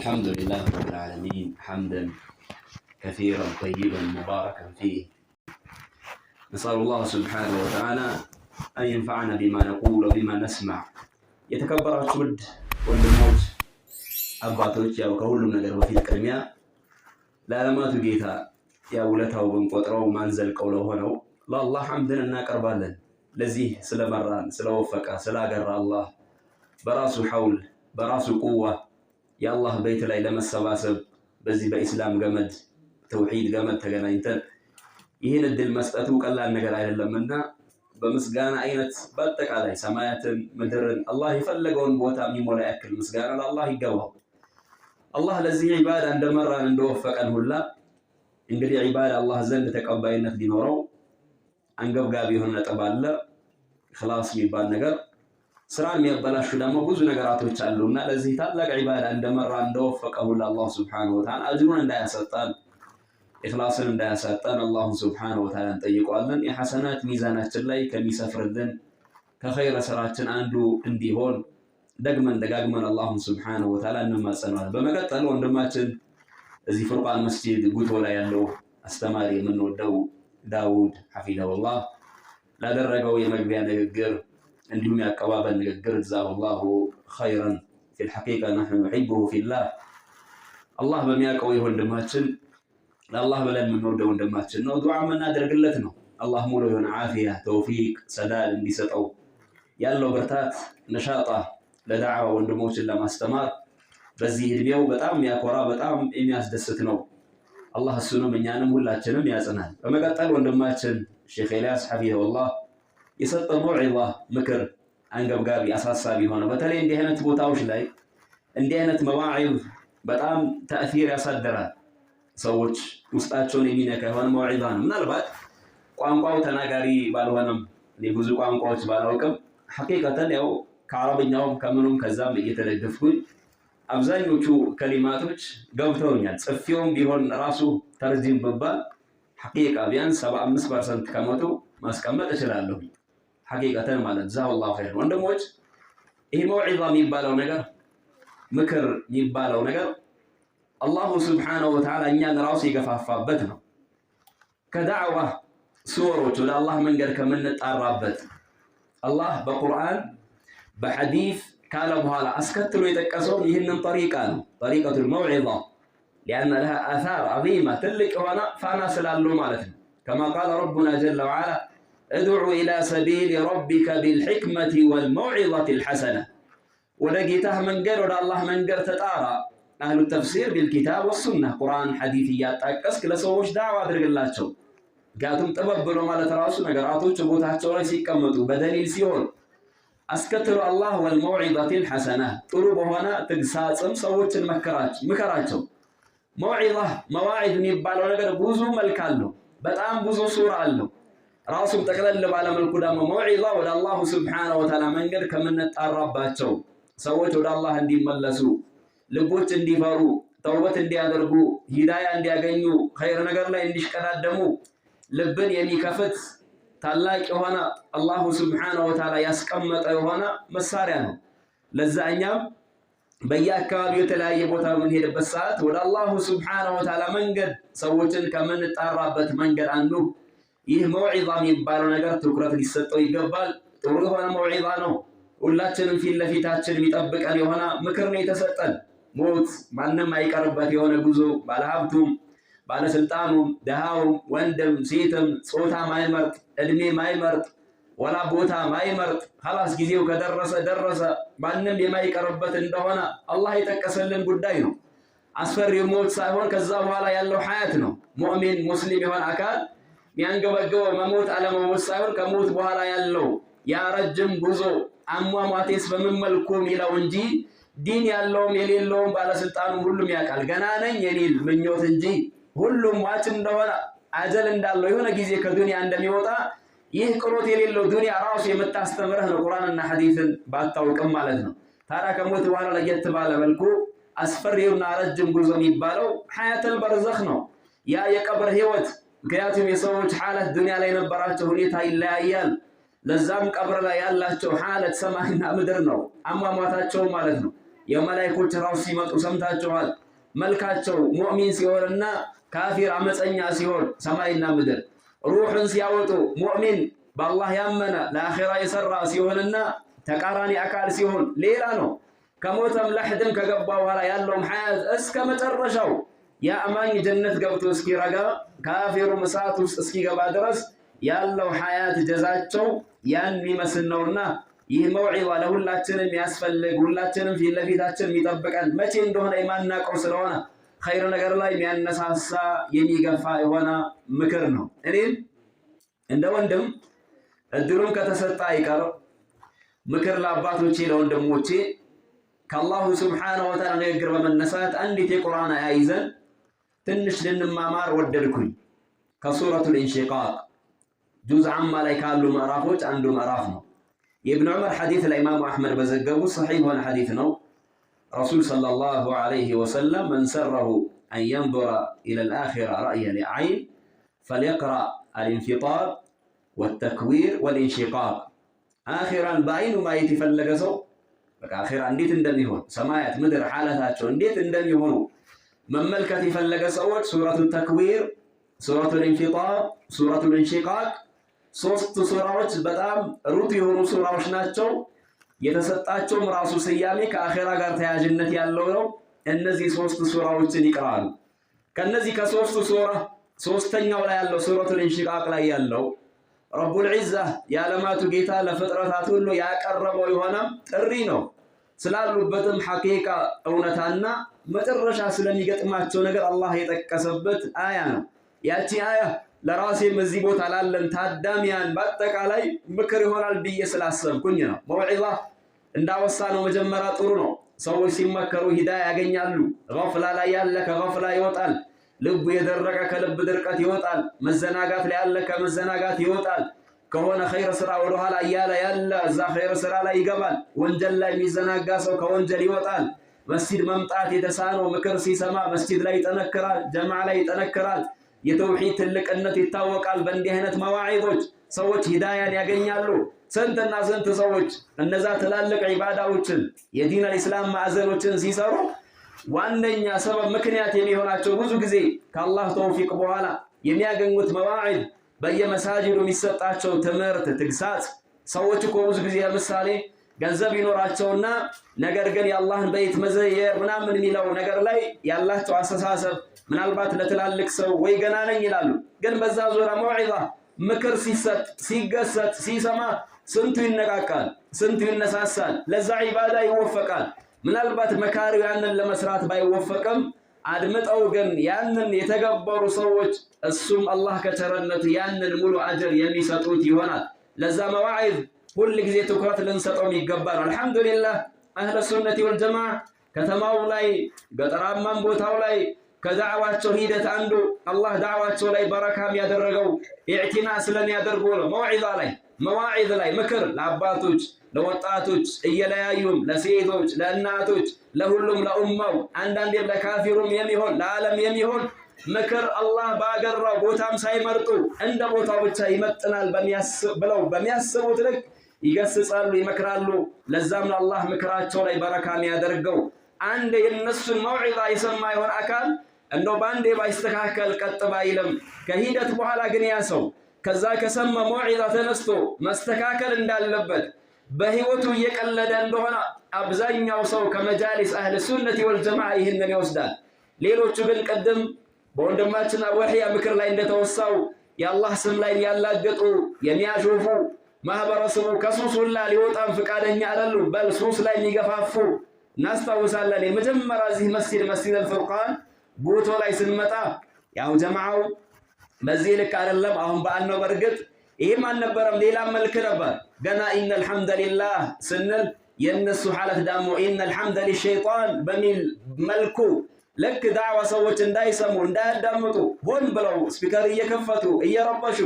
الحمد لله رب العالمين حمدا كثيرا طيبا مباركا فيه. نسأل الله سبحانه وتعالى أن ينفعنا بما نقول وبما نسمع. የተከበራችሁ ውድ ወንድሞች አባቶች፣ ያው ከሁሉም ነገር በፊት ቅድሚያ ለዓለማቱ ጌታ ያው ውለታው ብንቆጥረው ማንዘልቀው ለሆነው ለአላህ ሐምድን እናቀርባለን። ለዚህ ስለመራን ስለወፈቀ ስላገራ አላህ በራሱ ሐውል በራሱ ቁዋ የአላህ ቤት ላይ ለመሰባሰብ በዚህ በኢስላም ገመድ ተውሂድ ገመድ ተገናኝተን ይህን እድል መስጠቱ ቀላል ነገር አይደለምና በምስጋና አይነት በአጠቃላይ ሰማያትን ምድርን አላህ የፈለገውን ቦታ የሚሞላ ያክል ምስጋና ለአላህ ይገባው። አላህ ለዚህ ዒባዳ እንደመራን እንደወፈቀን ሁላ እንግዲህ ዒባዳ አላህ ዘንድ ተቀባይነት ሊኖረው አንገብጋቢ የሆነ ነጥብ አለ። ኢኽላስ የሚባል ነገር ስራን የሚያበላሹ ደግሞ ብዙ ነገራቶች አሉና ለዚህ ታላቅ ዒባዳ እንደመራን እንደወፈቀን ሁላ አላህ ሱብሓነሁ ወተዓላ አጅሩን እንዳያሰጣን ኢኽላስን እንዳያሳጣን አላህ ሱብሓነሁ ወተዓላ እንጠይቀዋለን። የሐሰናት ሚዛናችን ላይ ከሚሰፍርልን ከኸይረ ስራችን አንዱ እንዲሆን ደግመን ደጋግመን አላህ ሱብሓነሁ ወተዓላ እንማጸናለን። በመቀጠል ወንድማችን እዚህ ፉርቃን መስጂድ ጉቶ ላይ ያለው አስተማሪ የምንወደው ዳውድ ሐፊዘሁላህ ላደረገው የመግቢያ ንግግር እንዲሁም ያቀባበል ንግግር ጀዛሁላሁ ኸይረን ፊል ሐቂቃ ነሕኑ ኑሒቡሁ ፊላህ። አላህ በሚያውቀው የወንድማችን ለአላህ ብለን የምንወደው ወንድማችን ነው። ዱዓ የምናደርግለት ነው። አላህ ሙሉ የሆነ ዓፊያ ተውፊቅ ሰዳድ እንዲሰጠው ያለው ብርታት ነሻጣ ለዳዕዋ ወንድሞችን ለማስተማር በዚህ እድሜው በጣም የሚያኮራ በጣም የሚያስደስት ነው። አላህ እሱንም እኛንም ሁላችንም ያጽናል። በመቀጠል ወንድማችን ሼኽ ኤልያስ ሐፊዘሁላህ የሰጠው መውዒዛ ምክር አንገብጋቢ አሳሳቢ ሆነ። በተለይ እንዲህ አይነት ቦታዎች ላይ እንዲህ አይነት መዋዒዝ በጣም ተእሲር ያሳድራል። ሰዎች ውስጣቸውን የሚነካ የሆነ መውዒዛ ነው። ምናልባት ቋንቋው ተናጋሪ ባልሆነም ብዙ ቋንቋዎች ባላውቅም ሐቂቀተን ያው ከአረብኛውም ከምኑም ከዛም እየተደገፍኩኝ አብዛኞቹ ከሊማቶች ገብተውኛል። ጽፌውም ቢሆን ራሱ ተርጂም ብባል ሐቂቃ ቢያንስ 75% ከመቶ ማስቀመጥ እችላለሁ። ሐቂቀተን ማለት ጀዛሁላሁ ኸይር። ወንድሞች ይሄ መውዒዛ የሚባለው ነገር ምክር የሚባለው ነገር አላሁ ሱብሓነሁ ወተዓላ እኛን ራሱ የገፋፋበት ነው። ከዳዕዋ ሱወሮች ወደ አላህ መንገድ ከምንጣራበት አላህ በቁርአን በሐዲስ ካለ በኋላ አስከትሎ የጠቀሰው ይህንን ጠሪቃ ነው። ጠሪቀቱል መውዒዛ ሊአነ ለሃ አሳር ዐዚማ ትልቅ የሆነ ፋና ስላለው ማለት ነው። ከማ ቃለ ረቡና ጀለ ወዐላ እድዑ ኢላ ሰቢሊ ረቢከ ቢልሕክመቲ ወልመውዒዘቲል ሐሰነ፣ ወደ ጌታህ መንገድ ወደ አላህ መንገድ ተጣራ። አህሉ ተፍሲር ቢልኪታብ ወሱና ቁርአን ሐዲስ እያጣቀስክ ለሰዎች ዳዕዋ አድርግላቸው። ምክንያቱም ጥበብ ብሎ ማለት ራሱ ነገራቶች ቦታቸው ላይ ሲቀመጡ በደሊል ሲሆን አስከትሎ አላህ ወልመውዒዘቲል ሐሰነ ጥሩ በሆነ ትግሳጽም ሰዎችን ምከራቸው። መውዒዛ መዋዒዝ የሚባለው ነገር ብዙ መልክ አለው። በጣም ብዙ ሱራ አለው። ራሱም ጠቅለል ባለ መልኩ ደግሞ መውዒዛ ወደ አላሁ ሱብሓነሁ ወተዓላ መንገድ ከምንጣራባቸው ሰዎች ወደ አላህ እንዲመለሱ ልቦች እንዲፈሩ ተውበት እንዲያደርጉ ሂዳያ እንዲያገኙ ኸይር ነገር ላይ እንዲሽቀዳደሙ ልብን የሚከፍት ታላቅ የሆነ አላሁ ሱብሓነሁ ወተዓላ ያስቀመጠ የሆነ መሳሪያ ነው። ለዛ እኛም በየአካባቢው የተለያየ ቦታ በምንሄድበት ሰዓት ወደ አላሁ ሱብሓነሁ ወተዓላ መንገድ ሰዎችን ከምንጣራበት መንገድ አንዱ ይህ መውዒዛ የሚባለው ነገር ትኩረት ሊሰጠው ይገባል። ጥሩ የሆነ መውዒዛ ነው። ሁላችንም ፊት ለፊታችን የሚጠብቀን የሆነ ምክር ነው የተሰጠን። ሞት ማንም አይቀርበት የሆነ ጉዞ ባለሀብቱም ባለስልጣኑም ደሃውም ወንድም ሴትም ጾታ ማይመርጥ እድሜ ማይመርጥ ወላ ቦታ ማይመርጥ ኸላስ ጊዜው ከደረሰ ደረሰ ማንም የማይቀርበት እንደሆነ አላህ የጠቀሰልን ጉዳይ ነው። አስፈሪው ሞት ሳይሆን ከዛ በኋላ ያለው ሐያት ነው። ሙእሚን ሙስሊም የሆነ አካል የሚያንገበገበው መሞት አለመሞት ሳይሆን ከሞት በኋላ ያለው ያ ረጅም ጉዞ አሟሟቴስ በምን መልኩ የሚለው እንጂ ዲን ያለውም የሌለውም ባለስልጣኑም ሁሉም ያውቃል። ገና ነኝ የሚል ምኞት እንጂ ሁሉም ሟች እንደሆነ አጀል እንዳለው የሆነ ጊዜ ከዱንያ እንደሚወጣ ይህ ቅሮት የሌለው ዱንያ ራሱ የምታስተምርህ ነው። ቁርአንና ሐዲስን ባታውቅም ማለት ነው። ታዲያ ከሞት በኋላ ለየት ባለ መልኩ አስፈሪውና ረጅም ጉዞ የሚባለው ሐያተል በርዘኽ ነው። ያ የቀብር ህይወት። ምክንያቱም የሰዎች ሐለት ዱንያ ላይ የነበራቸው ሁኔታ ይለያያል። ለዛም ቀብር ላይ ያላቸው ሐለት ሰማይና ምድር ነው አሟሟታቸው ማለት ነው። የመላእክቶች ራሱ ሲመጡ ሰምታችኋል። መልካቸው ሙእሚን ሲሆንና ካፊር አመፀኛ ሲሆን ሰማይና ምድር ሩህን ሲያወጡ ሙእሚን በአላህ ያመነ ለአኺራ የሰራ ሲሆንና ተቃራኒ አካል ሲሆን ሌላ ነው። ከሞተም ለሕድም ከገባ በኋላ ያለውም ሐያት እስከ መጨረሻው የአማኝ ጀነት ገብቶ እስኪረጋ ካፊሩ እሳት ውስጥ እስኪገባ ድረስ ያለው ሐያት ጀዛቸው ያን የሚመስል ነውና ይህ መውዒዛ ለሁላችንም ያስፈልግ ሁላችንም ፊት ለፊታችን የሚጠብቀን መቼ እንደሆነ የማናውቀው ስለሆነ ኸይር ነገር ላይ የሚያነሳሳ የሚገፋ የሆነ ምክር ነው። እኔም እንደ ወንድም እድሉም ከተሰጠ አይቀር ምክር ለአባቶቼ ለወንድሞቼ ከአላሁ ስብሓነሁ ወተዓላ ንግግር በመነሳት አንዲት የቁርአን አያ ይዘን ትንሽ ልንማማር ወደድኩኝ። ከሱረቱል ኢንሺቃቅ ጁዝ አማ ላይ ካሉ ምዕራፎች አንዱ ምዕራፍ ነው። የኢብኑ ዑመር ሐዲስ ላይ ኢማሙ አሕመድ በዘገቡ ሰሒህ የሆነ ሐዲስ ነው። ረሱል ሰለላሁ ዐለይሂ ወሰለም መን ሰረሁ አን የንዙረ ኢለል አኺራ ረእየን ዐይን ፈልየቅረእ አልኢንፊጣር ወተክዊር ወልኢንሺቃቅ። አኺራን በዐይኑ ማየት የፈለገ ሰው በቃ አኺራ እንዴት እንደሚሆን ሰማያት ምድር ሐለታቸው እንዴት እንደሚሆኑ መመልከት የፈለገ ሰዎች ሱረቱል ተክዊር፣ ሱረቱል ኢንፊጣር፣ ሱረቱል ኢንሺቃቅ ሶስት ሱራዎች በጣም ሩት የሆኑ ሱራዎች ናቸው። የተሰጣቸውም ራሱ ስያሜ ከአኺራ ጋር ተያያዥነት ያለው ነው። እነዚህ ሶስት ሱራዎችን ይቅራሉ። ከነዚህ ከሶስቱ ሱራ ሶስተኛው ላይ ያለው ሱረቱል ኢንሺቃቅ ላይ ያለው ረቡል ዒዛ የዓለማቱ ጌታ ለፍጥረታት ሁሉ ያቀረበው የሆነ ጥሪ ነው። ስላሉበትም ሐቂቃ እውነታና መጨረሻ ስለሚገጥማቸው ነገር አላህ የጠቀሰበት አያ ነው። ያቺ አያ ለራሴም እዚህ ቦታ ላለን ታዳሚያን በአጠቃላይ ምክር ይሆናል ብዬ ስላሰብኩኝ ነው። መውዒዛ እንዳወሳ ነው መጀመሪያ ጥሩ ነው። ሰዎች ሲመከሩ ሂዳያ ያገኛሉ። ገፍላ ላይ ያለ ከገፍላ ይወጣል። ልቡ የደረቀ ከልብ ድርቀት ይወጣል። መዘናጋት ላይ ያለ ከመዘናጋት ይወጣል። ከሆነ ኸይር ስራ ወደኋላ እያለ ያለ እዛ ኸይር ስራ ላይ ይገባል። ወንጀል ላይ የሚዘናጋ ሰው ከወንጀል ይወጣል። መስጂድ መምጣት የተሳነው ምክር ሲሰማ መስጂድ ላይ ይጠነክራል፣ ጀማዓ ላይ ይጠነክራል። የተውሂድ ትልቅነት ይታወቃል። በእንዲህ አይነት መዋዒዞች ሰዎች ሂዳያን ያገኛሉ። ስንትና ስንት ሰዎች እነዛ ትላልቅ ዒባዳዎችን የዲን አልኢስላም ማዕዘኖችን ሲሰሩ ዋነኛ ሰበብ ምክንያት የሚሆናቸው ብዙ ጊዜ ከአላህ ተውፊቅ በኋላ የሚያገኙት መዋዒዝ በየመሳጅዱ የሚሰጣቸው ትምህርት ትግሳጽ። ሰዎች እኮ ብዙ ጊዜ ለምሳሌ ገንዘብ ይኖራቸውና ነገር ግን የአላህን በይት መዘየር ምናምን የሚለው ነገር ላይ ያላቸው አስተሳሰብ ምናልባት ለትላልቅ ሰው ወይ ገና ነኝ ይላሉ። ግን በዛ ዙሪያ መውዒዛ ምክር ሲሰጥ ሲገሰጥ ሲሰማ ስንቱ ይነቃቃል፣ ስንቱ ይነሳሳል፣ ለዛ ዒባዳ ይወፈቃል። ምናልባት መካሪው ያንን ለመስራት ባይወፈቅም አድምጠው ግን ያንን የተገበሩ ሰዎች እሱም አላህ ከቸረነቱ ያንን ሙሉ አጅር የሚሰጡት ይሆናል። ለዛ መዋዒዝ ሁል ጊዜ ትኩረት ልንሰጠው ይገባል። አልሐምዱሊላህ አህለ ሱነቲ ወልጀማዓ ከተማው ላይ ገጠራማም ቦታው ላይ ከዳዕዋቸው ሂደት አንዱ አላህ ዳዕዋቸው ላይ በረካም ያደረገው ኢዕቲና ስለሚያደርጉ ነው። መዋዒዝ ላይ ምክር ለአባቶች ለወጣቶች እየለያዩም ለሴቶች ለእናቶች ለሁሉም ለኡማው አንዳንዴም ለካፊሩም የሚሆን ለዓለም የሚሆን ምክር አላህ ባገራው ቦታም ሳይመርጡ እንደ ቦታው ብቻ ይመጥናል ብለው በሚያስቡት ልክ ይገስጻሉ፣ ይመክራሉ። ለዛም አላህ ምክራቸው ላይ በረካም ያደርገው። አንድ የነሱን መውዒዛ የሰማ የሆነ አካል እንደው ባንዴ ባይስተካከል ቀጥ ባይልም ከሂደት በኋላ ግን ያ ሰው ከዛ ከሰማ መውዒዛ ተነስቶ መስተካከል እንዳለበት በህይወቱ እየቀለደ እንደሆነ አብዛኛው ሰው ከመጃሊስ አህለ ሱነቲ ወልጀማዓ ይህንን ይወስዳል። ሌሎቹ ግን ቅድም በወንድማችን አቡ የሕያ ምክር ላይ እንደተወሳው የአላህ ስም ላይ ያላገጡ የሚያሾፉ ማህበረሰቡ ከሱስ ሁላ ሊወጣም ፍቃደኛ አይደሉም። በል ሱስ ላይ የሚገፋፉ እናስታውሳለን። የመጀመሪያ እዚህ መስጂድ አልፉርቃን ቦቶ ላይ ስንመጣ ያው ጀማዓው በዚህ ልክ አይደለም። አሁን በዓል ነው። በርግጥ ይሄም አልነበረም፣ ሌላ መልክ ነበር። ገና ኢነል ሐምደሊላህ ስንል የነሱ ሐለት ደግሞ ኢነል ሐምደ ሊሸይጣን በሚል መልኩ ልክ ዳዕዋ ሰዎች እንዳይሰሙ እንዳያዳምጡ ሆን ብለው ስፒከር እየከፈቱ እየረበሹ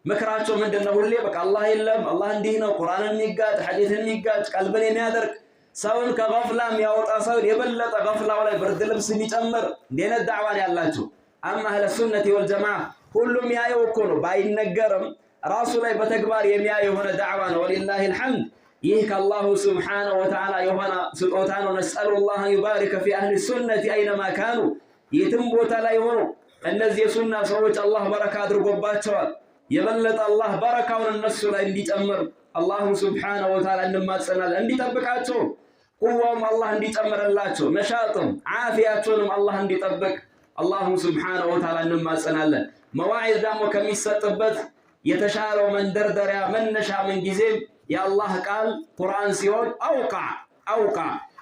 ምክራቸው ምንድነው? ሁሌ በቃ አላህ የለም፣ አላህ እንዲህ ነው፣ ቁርአንን የሚጋጭ ሐዲስን የሚጋጭ ቀልብን የሚያደርግ ሰውን ከገፍላ የሚያወጣ ሰው የበለጠ ገፍላው ላይ ብርድ ልብስ የሚጨምር እንዴት ዳዕዋን ያላችሁ። አማ አህለ ሱነቲ ወልጀማዓ ሁሉም ያየው እኮ ነው፣ ባይነገርም ራሱ ላይ በተግባር የሚያየው የሆነ ዳዕዋ ነው። ወሊላሂል ሐምድ ይህ ከአላሁ ስብሓነሁ ወተዓላ የሆነ ስጦታ ነው። ነስአሉላህ ዩባሪከ ፊ አህሊ ሱነቲ አይነማ ካኑ። የትም ቦታ ላይ ሆኖ እነዚህ የሱና ሰዎች አላህ በረካ አድርጎባቸዋል። የበለጠ አላህ በረካውን እነሱ ላይ እንዲጨምር አላሁ ስብሓነሁ ወተዓላ እንማጸናለን። እንዲጠብቃቸው ቁዋውም አላህ እንዲጨምርላቸው፣ ነሻጥም ዓፊያቸውንም አላህ እንዲጠብቅ አላሁ ስብሓነሁ ወተዓላ እንማጸናለን። መዋዒዝ ደግሞ ከሚሰጥበት የተሻለው መንደርደሪያ መነሻ ምን ጊዜም የአላህ ቃል ቁርአን ሲሆን አውቃ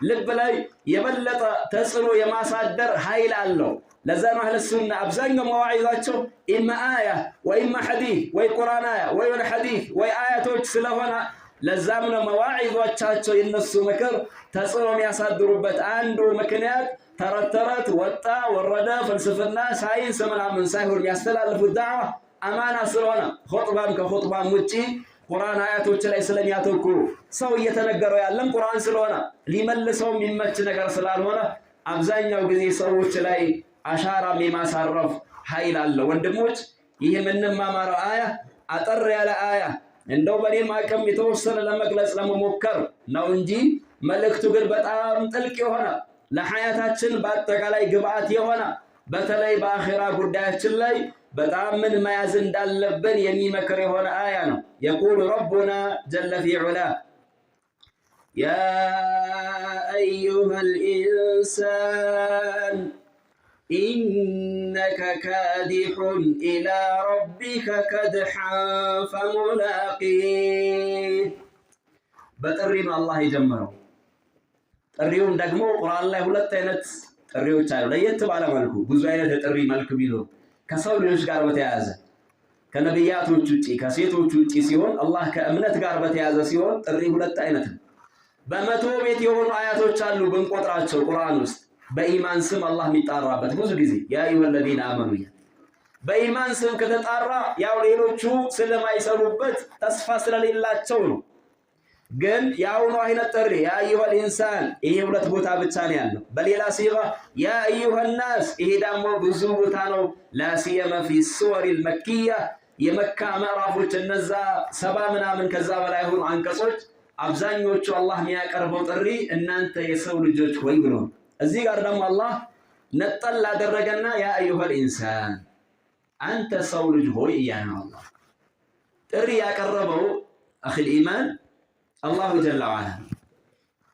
ልብ ላይ የበለጠ ተጽዕኖ የማሳደር ኃይል አለው። ለዛ ነው አህለ ሱና አብዛኛው መዋዒዛቸው ኢማ አያ ወኢማ ሐዲስ ወይ ቁርአን አያ ወይ ሐዲስ ወይ አያቶች ስለሆነ ለዛም ነው መዋዒዞቻቸው የነሱ ምክር ተጽዕኖ የሚያሳድሩበት አንዱ ምክንያት ተረት ወጣ ወረደ ፍልስፍና ሳይንስ ምናምን ሳይሆን የሚያስተላልፉት ዳዕዋ አማና ስለሆነ ኹጥባም ከኹጥባም ውጪ ቁርአን አያቶች ላይ ስለሚያተኩሩ ሰው እየተነገረው ያለም ቁርአን ስለሆነ ሊመልሰው የሚመች ነገር ስላልሆነ አብዛኛው ጊዜ ሰዎች ላይ አሻራም የማሳረፍ ኃይል አለ። ወንድሞች ይህ የምንማማረው አያ አጠር ያለ አያ እንደው በኔም አቅም የተወሰነ ለመግለጽ ለመሞከር ነው እንጂ መልእክቱ ግን በጣም ጥልቅ የሆነ ለሐያታችን በአጠቃላይ ግብአት የሆነ በተለይ በአኺራ ጉዳያችን ላይ በጣም ምን መያዝ እንዳለብን የሚመክር የሆነ አያ ነው። የቁል ረቡና ጀለ ፊ ዑላ ያ አዩሀል ኢንሳን ኢነከ ካዲሑን ኢላ ረቢከ ከድሐን ፈሙላቂህ። በጥሪ ነው አላህ የጀመረው። ጥሪውን ደግሞ ቁርአን ላይ ሁለት አይነት ጥሪዎች አሉ። ለየት ባለ መልኩ ብዙ አይነት የጥሪ መልክ ቢኖር ከሰው ልጆች ጋር በተያያዘ ከነቢያቶች ውጪ ከሴቶች ውጪ ሲሆን አላህ ከእምነት ጋር በተያያዘ ሲሆን ጥሪ ሁለት አይነት ነው። በመቶ ቤት የሆኑ አያቶች አሉ ብንቆጥራቸው ቁርአን ውስጥ በኢማን ስም አላህ የሚጣራበት ብዙ ጊዜ ያ አዩሀለዚነ አመኑ በኢማን ስም ከተጣራ ያው ሌሎቹ ስለማይሰሩበት ተስፋ ስለሌላቸው ነው። ግን የአሁኑ አይነት ጥሪ ያ አዩሀል ኢንሳን ይሄ ሁለት ቦታ ብቻ ነው ያለው። በሌላ ሲጋ ያ አዩሀን ናስ ይሄ ደግሞ ብዙ ቦታ ነው። ላሲየመ ፊ ሱወሪል መኪያ የመካ ምዕራፎች እነዛ 70 ምናምን ከዛ በላይ ሆኑ አንቀጾች አብዛኞቹ አላህ የሚያቀርበው ጥሪ እናንተ የሰው ልጆች ሆይ ብሎ እዚህ ጋር ደግሞ አላህ ነጠል አደረገና ያ አዩሀል ኢንሳን አንተ ሰው ልጅ ሆይ እያለ ነው አላህ ጥሪ ያቀረበው አኺል ኢማን አላሁ ጀለ ወዐላ።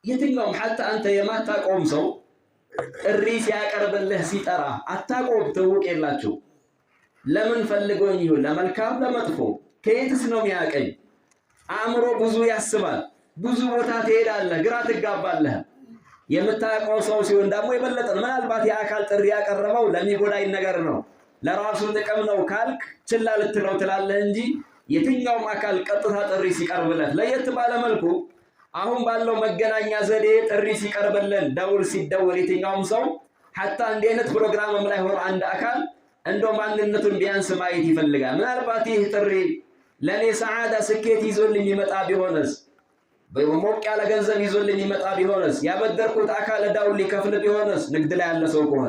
የትኛውም ሐታ አንተ የማታቆም ሰው ጥሪ ሲያቀርብልህ ሲጠራ አታቆም፣ ትውቅ የላቸው ለምን ፈልጎኝ ይሁን ለመልካም ለመጥፎ ከየትስ ነው የሚያቀኝ? አእምሮ ብዙ ያስባል፣ ብዙ ቦታ ትሄዳለህ፣ ግራ ትጋባለህ። የምታውቀው ሰው ሲሆን ደግሞ የበለጠ ምናልባት የአካል ጥሪ ያቀረበው ለሚጎዳኝ ነገር ነው ለራሱ ጥቅም ነው ካልክ ችላ ልትለው ትላለህ እንጂ የትኛውም አካል ቀጥታ ጥሪ ሲቀርብለት ለየት ባለ መልኩ አሁን ባለው መገናኛ ዘዴ ጥሪ ሲቀርብልን ደውል ሲደወል የትኛውም ሰው ሐታ እንዲህ አይነት ፕሮግራምም ላይ ሆኖ አንድ አካል እንደው ማንነቱን ቢያንስ ማየት ይፈልጋል። ምናልባት ይህ ጥሪ ለኔ ሰዓዳ ስኬት ይዞልኝ ይመጣ ቢሆንስ፣ በሞቅ ያለ ገንዘብ ይዞልኝ ይመጣ ቢሆንስ፣ ያበደርኩት አካል እዳውን ሊከፍል ቢሆንስ፣ ንግድ ላይ ያለ ሰው ከሆነ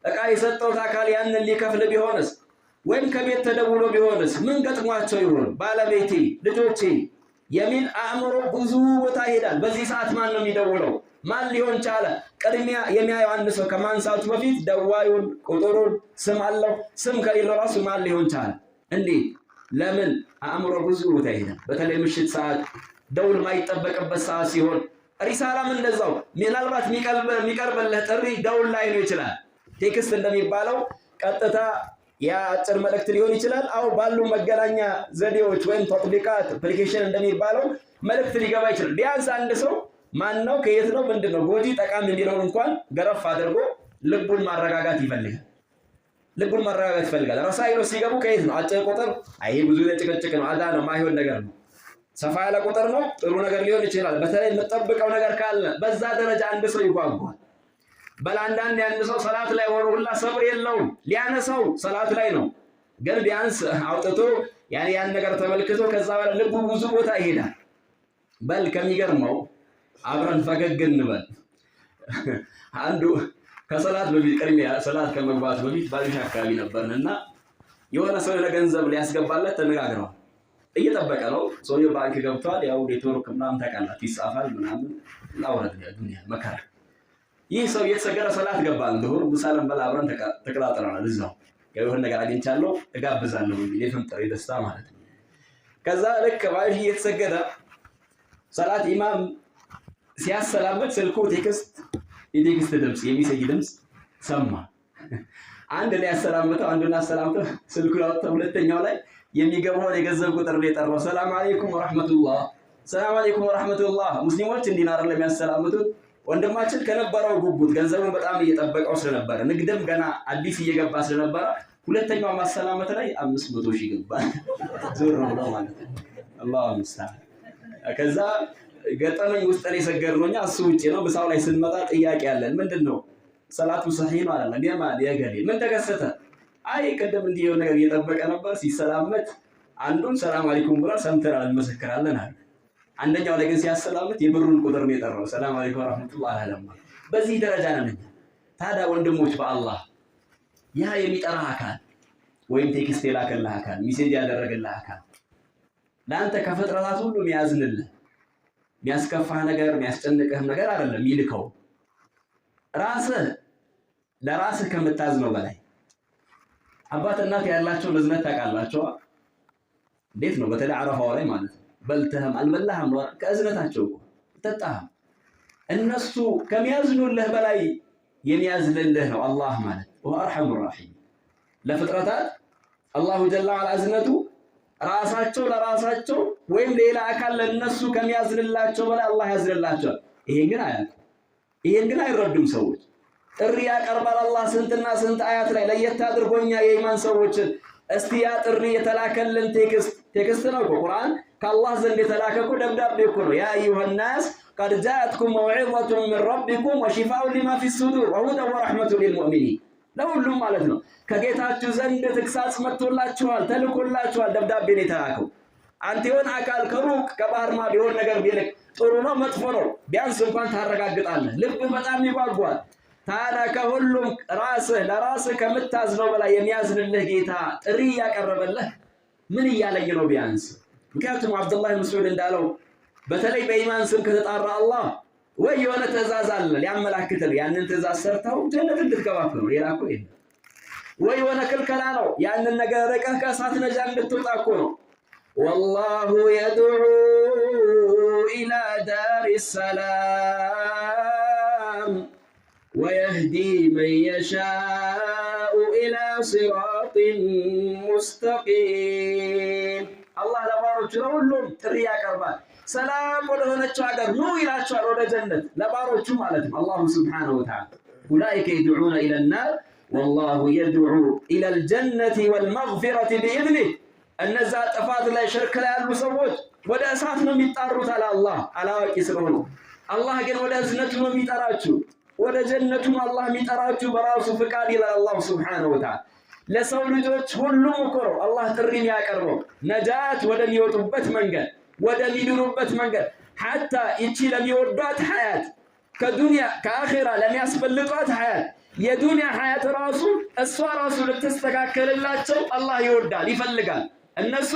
እቃ የሰጠሁት አካል ያንን ሊከፍል ቢሆንስ፣ ወይም ከቤት ተደውሎ ቢሆንስ ምን ገጥሟቸው ይሆን ባለቤቴ ልጆቼ የሚል አእምሮ ብዙ ቦታ ይሄዳል። በዚህ ሰዓት ማን ነው የሚደውለው? ማን ሊሆን ቻለ? ቅድሚያ የሚያየው አንድ ሰው ከማንሳቱ በፊት ደዋዩን ቁጥሩን ስም አለው። ስም ከሌለው ራሱ ማን ሊሆን ቻለ? እንዴት? ለምን? አእምሮ ብዙ ቦታ ይሄዳል። በተለይ ምሽት ሰዓት ደውል ማይጠበቅበት ሰዓት ሲሆን ሪሳላም እንደዛው ምናልባት የሚቀርብልህ ጥሪ ደውል ላይ ነው ይችላል። ቴክስት እንደሚባለው ቀጥታ የአጭር መልእክት ሊሆን ይችላል። አው ባሉ መገናኛ ዘዴዎች ወይም ተጥቢቃት አፕሊኬሽን እንደሚባለው መልእክት ሊገባ ይችላል። ቢያንስ አንድ ሰው ማን ነው ከየት ነው ምንድነው ጎጂ ጠቃሚ የሚለውን እንኳን ገረፍ አድርጎ ልቡን ማረጋጋት ይፈልጋል። ልቡን ማረጋጋት ይፈልጋል። ረሳይሎ ሲገቡ ከየት ነው? አጭር ቁጥር አይ ብዙ ጭቅጭቅ ነው፣ አዛ ነው፣ ማይሆን ነገር ነው። ሰፋ ያለ ቁጥር ነው፣ ጥሩ ነገር ሊሆን ይችላል። በተለይ የምትጠብቀው ነገር ካለ በዛ ደረጃ አንድ ሰው ይጓጓል። በላንዳንድ ያን ሰው ሰላት ላይ ሆኖ ሁላ ሰብር የለውም፣ ሊያነሳው ሰላት ላይ ነው። ግን ቢያንስ አውጥቶ ያን ነገር ተመልክቶ ከዛ በኋላ ልቡ ብዙ ቦታ ይሄዳል። በል ከሚገርመው አብረን ፈገግ እንበል። አንዱ ከሰላት በፊት ቅድሚያ ሰላት ከመግባት በፊት ባልሽ አካባቢ ነበርንና የሆነ ሰው ለገንዘብ ሊያስገባለት ተነጋግረዋል። እየጠበቀ ነው። ሰውየው ባንክ ገብቷል። ያው ኔትወርክ ምናምን ታውቃላችሁ ይጻፋል ምናምን ላውራት ነው ዱንያ መከራ። ይህ ሰው እየተሰገደ ሰላት ገባን ዙሁር ምሳለን በላ አብረን ተቀጣጥረናል። እዛው የሆነ ነገር አግኝቻለሁ እጋብዛለሁ እንግዲህ የፍንጠር የደስታ ማለት ነው። ከዛ ልክ ባይሽ እየተሰገደ ሰላት ኢማም ሲያሰላመት ስልኩ የቴክስት ድምፅ የሚሰይ ድምፅ ሰማ። አንድ ላይ ያሰላመተው አንዱን አሰላምተው ስልኩ ያወጣው ሁለተኛው ላይ የሚገባውን የገንዘብ ቁጥር ነው የጠራው። ሰላም አለይኩም ወራህመቱላህ፣ ሰላም አለይኩም ወራህመቱላህ። ሙስሊሞች እንዲናር ለሚያሰላምቱት ወንድማችን ከነበረው ጉጉት ገንዘቡን በጣም እየጠበቀው ስለነበረ ንግድም ገና አዲስ እየገባ ስለነበረ ሁለተኛው ማሰላመት ላይ 500,000 ገባ። ዞር ነው ማለት ነው። አላሁ ሙስተዓን። ከዛ ገጠመኝ ውስጥ ላይ ሰገርነውኛ እሱ ውጪ ነው። ምሳው ላይ ስንመጣ ጥያቄ አለን። ምንድነው ሰላቱ ሰሂህ ነው አላለም። የገሌ ምን ተከሰተ? አይ ቀደም እንዲህ የሆነ ነገር እየጠበቀ ነበር ሲሰላመት አንዱን ሰላም አለይኩም ብሎ ሰምተናል እንመሰክራለን አለ። አንደኛው ላይ ግን ሲያሰላምት የብሩን ቁጥር ነው የጠራው። ሰላም አለይኩም ወራህመቱላህ አላለም። በዚህ ደረጃ ነን። ታዲያ ወንድሞች በአላህ ያ የሚጠራ አካል ወይም ቴክስት የላከልህ አካል ሚሴጅ ያደረገልህ አካል ለአንተ ከፍጥረታት ሁሉ የሚያዝንልህ የሚያስከፋህ ነገር የሚያስጨንቅህ ነገር አይደለም ይልከው ራስህ ለራስህ ከምታዝነው በላይ አባት እናት ያላቸው ለዝነት ታውቃላችሁ እንዴት ነው? በተለይ አረፋው ላይ ማለት ነው። በልተህም አልበላህም ከእዝነታቸው ተጣህም እነሱ ከሚያዝኑልህ በላይ የሚያዝንልህ ነው አላህ ማለት ወአርሐሙ ራሒም። ለፍጥረታት አላሁ ጀለ ወዐላ እዝነቱ ራሳቸው ለራሳቸው ወይም ሌላ አካል ለነሱ ከሚያዝንላቸው በላይ አላህ ያዝንላቸዋል። ይሄን ግን አያውቁም። ይሄን ግን አይረዱም ሰዎች። ጥሪ ያቀርባል አላህ ስንትና ስንት አያት ላይ ለየት አድርጎኛ የኢማን ሰዎችን እስቲ ያ ጥሪ የተላከልን ቴክስት ነው እኮ ቁርአን ከአላህ ዘንድ የተላከ እኮ ደብዳቤ እኮ ነው። ያ አዩሃ ናስ ቀድ ጃአትኩም መውዒዘቱን ሚን ረቢኩም ወሺፋኡን ሊማ ፊ ሱዱር ወሁደን ወረሕመቱን ሊልሙእሚኒን ለሁሉም ማለት ነው። ከጌታችሁ ዘንድ ተግሳጽ መጥቶላችኋል ተልኮላችኋል። ደብዳቤ ነው የተላከው። አንተ የሆነ አካል ከሩቅ ከባህር ማዶ የሆነ ነገር ቢልክ ጥሩ ነው መጥፎ ነው ቢያንስ እንኳን ታረጋግጣለህ። ልብ በጣም ይጓጓል። ታዲያ ከሁሉም ለራስህ ከምታዝነው በላይ የሚያዝንልህ ጌታ ጥሪ ያቀረበልህ ምን እያለኝ ነው ቢያንስ? ምክንያቱም አብዱላህ ብን መስዑድ እንዳለው በተለይ በኢማን ስም ከተጣራ አላህ ወይ የሆነ ትእዛዝ አለ ሊያመላክትህ ያንን ትእዛዝ ሰርተው ጀነት እንድትገባ ነው ሌላ እኮ የለም። ወይ የሆነ ክልከላ ነው ያንን ነገር ርቀህ ከእሳት ነጃ እንድትወጣ እኮ ነው። ወላሁ የድዑ ኢላ ዳሪ ሰላም ወየህዲ መን የሻኡ ኢላ ሲራጢን ሙስተቂም። አላህ ለባሮቹ ለሁሉም ጥሪ ያቀርባል። ሰላም ወደ ሆነችው ሀገር ኑ ይላቸዋል፣ ወደ ጀነት ለባሮቹ ማለት ነው። አላሁ ስብሓነሁ ወተዓላ ኡላኢከ የድዑነ ኢለናር ወላሁ የድዑ ኢለል ጀነቲ ወልመግፊረቲ ቢኢዝኒህ። እነዛ ጥፋት ላይ ሽርክ ላይ ያሉ ሰዎች ወደ እሳት ነው የሚጣሩት አለ አላህ አላዋቂ ስለሆነ። አላህ ግን ወደ እዝነቱ ነው የሚጠራችሁ፣ ወደ ጀነቱ አላህ የሚጠራችሁ በራሱ ፍቃድ ይላል አላህ ሱብሓነሁ ወተዓላ። ለሰው ልጆች ሁሉም እኮ ነው አላህ ጥሪን ያቀርበው ነጃት ወደሚወጡበት መንገድ ወደሚድኑበት መንገድ ሐታ ይቺ ለሚወዷት ሐያት ከዱንያ ከአኺራ ለሚያስፈልጧት ሐያት የዱንያ ሐያት ራሱ እሷ ራሱ ልትስተካከልላቸው አላህ ይወዳል ይፈልጋል። እነሱ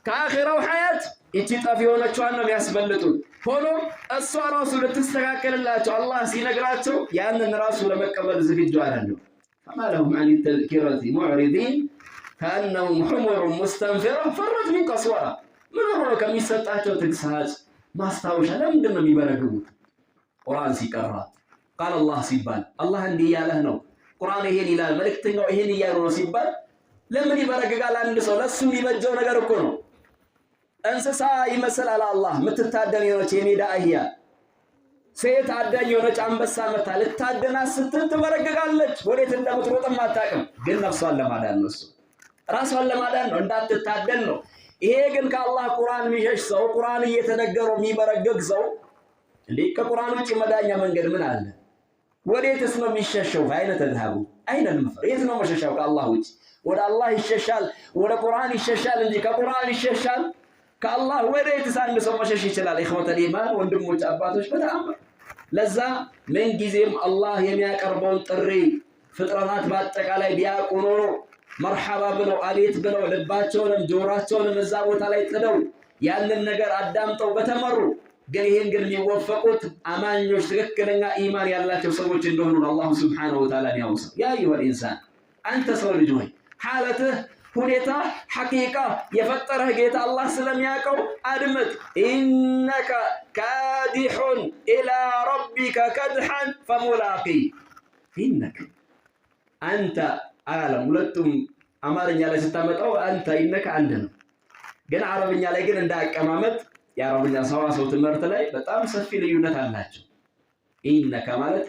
ከአኺራው ሐያት ይቺ ጠፊ የሆነችዋን ነው የሚያስፈልጡት። ሆኖም እሷ ራሱ ልትስተካከልላቸው አላህ ሲነግራቸው ያንን ራሱ ለመቀበል ዝግጁ አይደሉም። ፈማ ለሁም ዐን ተዝኪረቲ ሙዕሪዲን ከአነሁም ሑሙሩን ሙስተንፊራ ፈረት ሚን ቀስወራ። ምን ሆኖ ከሚሰጣቸው ተግሳጽ ማስታወሻ ለምንድን ነው የሚበረግቡት? ቁርአን ሲቀራ ቃል አላህ ሲባል አላህ እንዲህ እያለህ ነው፣ ቁርአን ይሄን ይላል፣ መልእክተኛው ይሄን እያሉ ነው ሲባል ለምን ይበረግጋል? አንድ ሰው ለሱ የሚበጀው ነገር እኮ ነው። እንስሳ ይመስላል አላህ የምትታደን የሆነች የሜዳ አህያ ሴት አዳኝ የሆነች አንበሳ መታ ልታደናት ስትል ትበረግጋለች። ወዴት እንደምትሮጥም አታውቅም። ግን ነፍሷን ለማዳን ነው፣ እሱ ራሷን ለማዳን ነው፣ እንዳትታደን ነው። ይሄ ግን ከአላህ ቁርአን የሚሸሽ ሰው ቁርአን እየተነገረው የሚበረግግ ሰው እንዴ ከቁርአን ውጭ መዳኛ መንገድ ምን አለ? ወዴትስ ነው የሚሸሸው? አይነ ተዝሀቡ አይነ ልመፈር የት ነው መሸሻው? ከአላህ ውጭ ወደ አላህ ይሸሻል፣ ወደ ቁርአን ይሸሻል እንጂ ከቁርአን ይሸሻል? ከአላህ ወዴትስ አንድ ሰው መሸሽ ይችላል? ኢኽወተል ኢማን ወንድሞች አባቶች፣ በጣም ለዛ ምን ጊዜም አላህ የሚያቀርበውን ጥሪ ፍጥረታት በአጠቃላይ ቢያውቁ ኖሮ መርሐባ ብለው አቤት ብለው ልባቸውንም ጆሮአቸውንም እዛ ቦታ ላይ ጥደው ያንን ነገር አዳምጠው በተመሩ ግን ይሄን ግን የሚወፈቁት አማኞች ትክክለኛ ኢማን ያላቸው ሰዎች እንደሆኑ አላህ ሱብሓነሁ ወተዓላ ያውሳል። ያ አዩሀል ኢንሳን አንተ ሰው ልጅ ሆይ ሐለትህ ሁኔታ ሐቂቃ የፈጠረህ ጌታ አላህ ስለሚያውቀው አድምጥ። ኢነከ ካዲሑን ኢላ ረቢከ ከድሐን ፈሙላቂ። ኢነከ አንተ አላለም። ሁለቱም አማርኛ ላይ ስታመጣው አንተ ኢነከ አንድ ነው። ግን አረብኛ ላይ ግን እንዳቀማመጥ የአረብኛ ሰዋሰው ትምህርት ላይ በጣም ሰፊ ልዩነት አላቸው። ኢነከ ማለት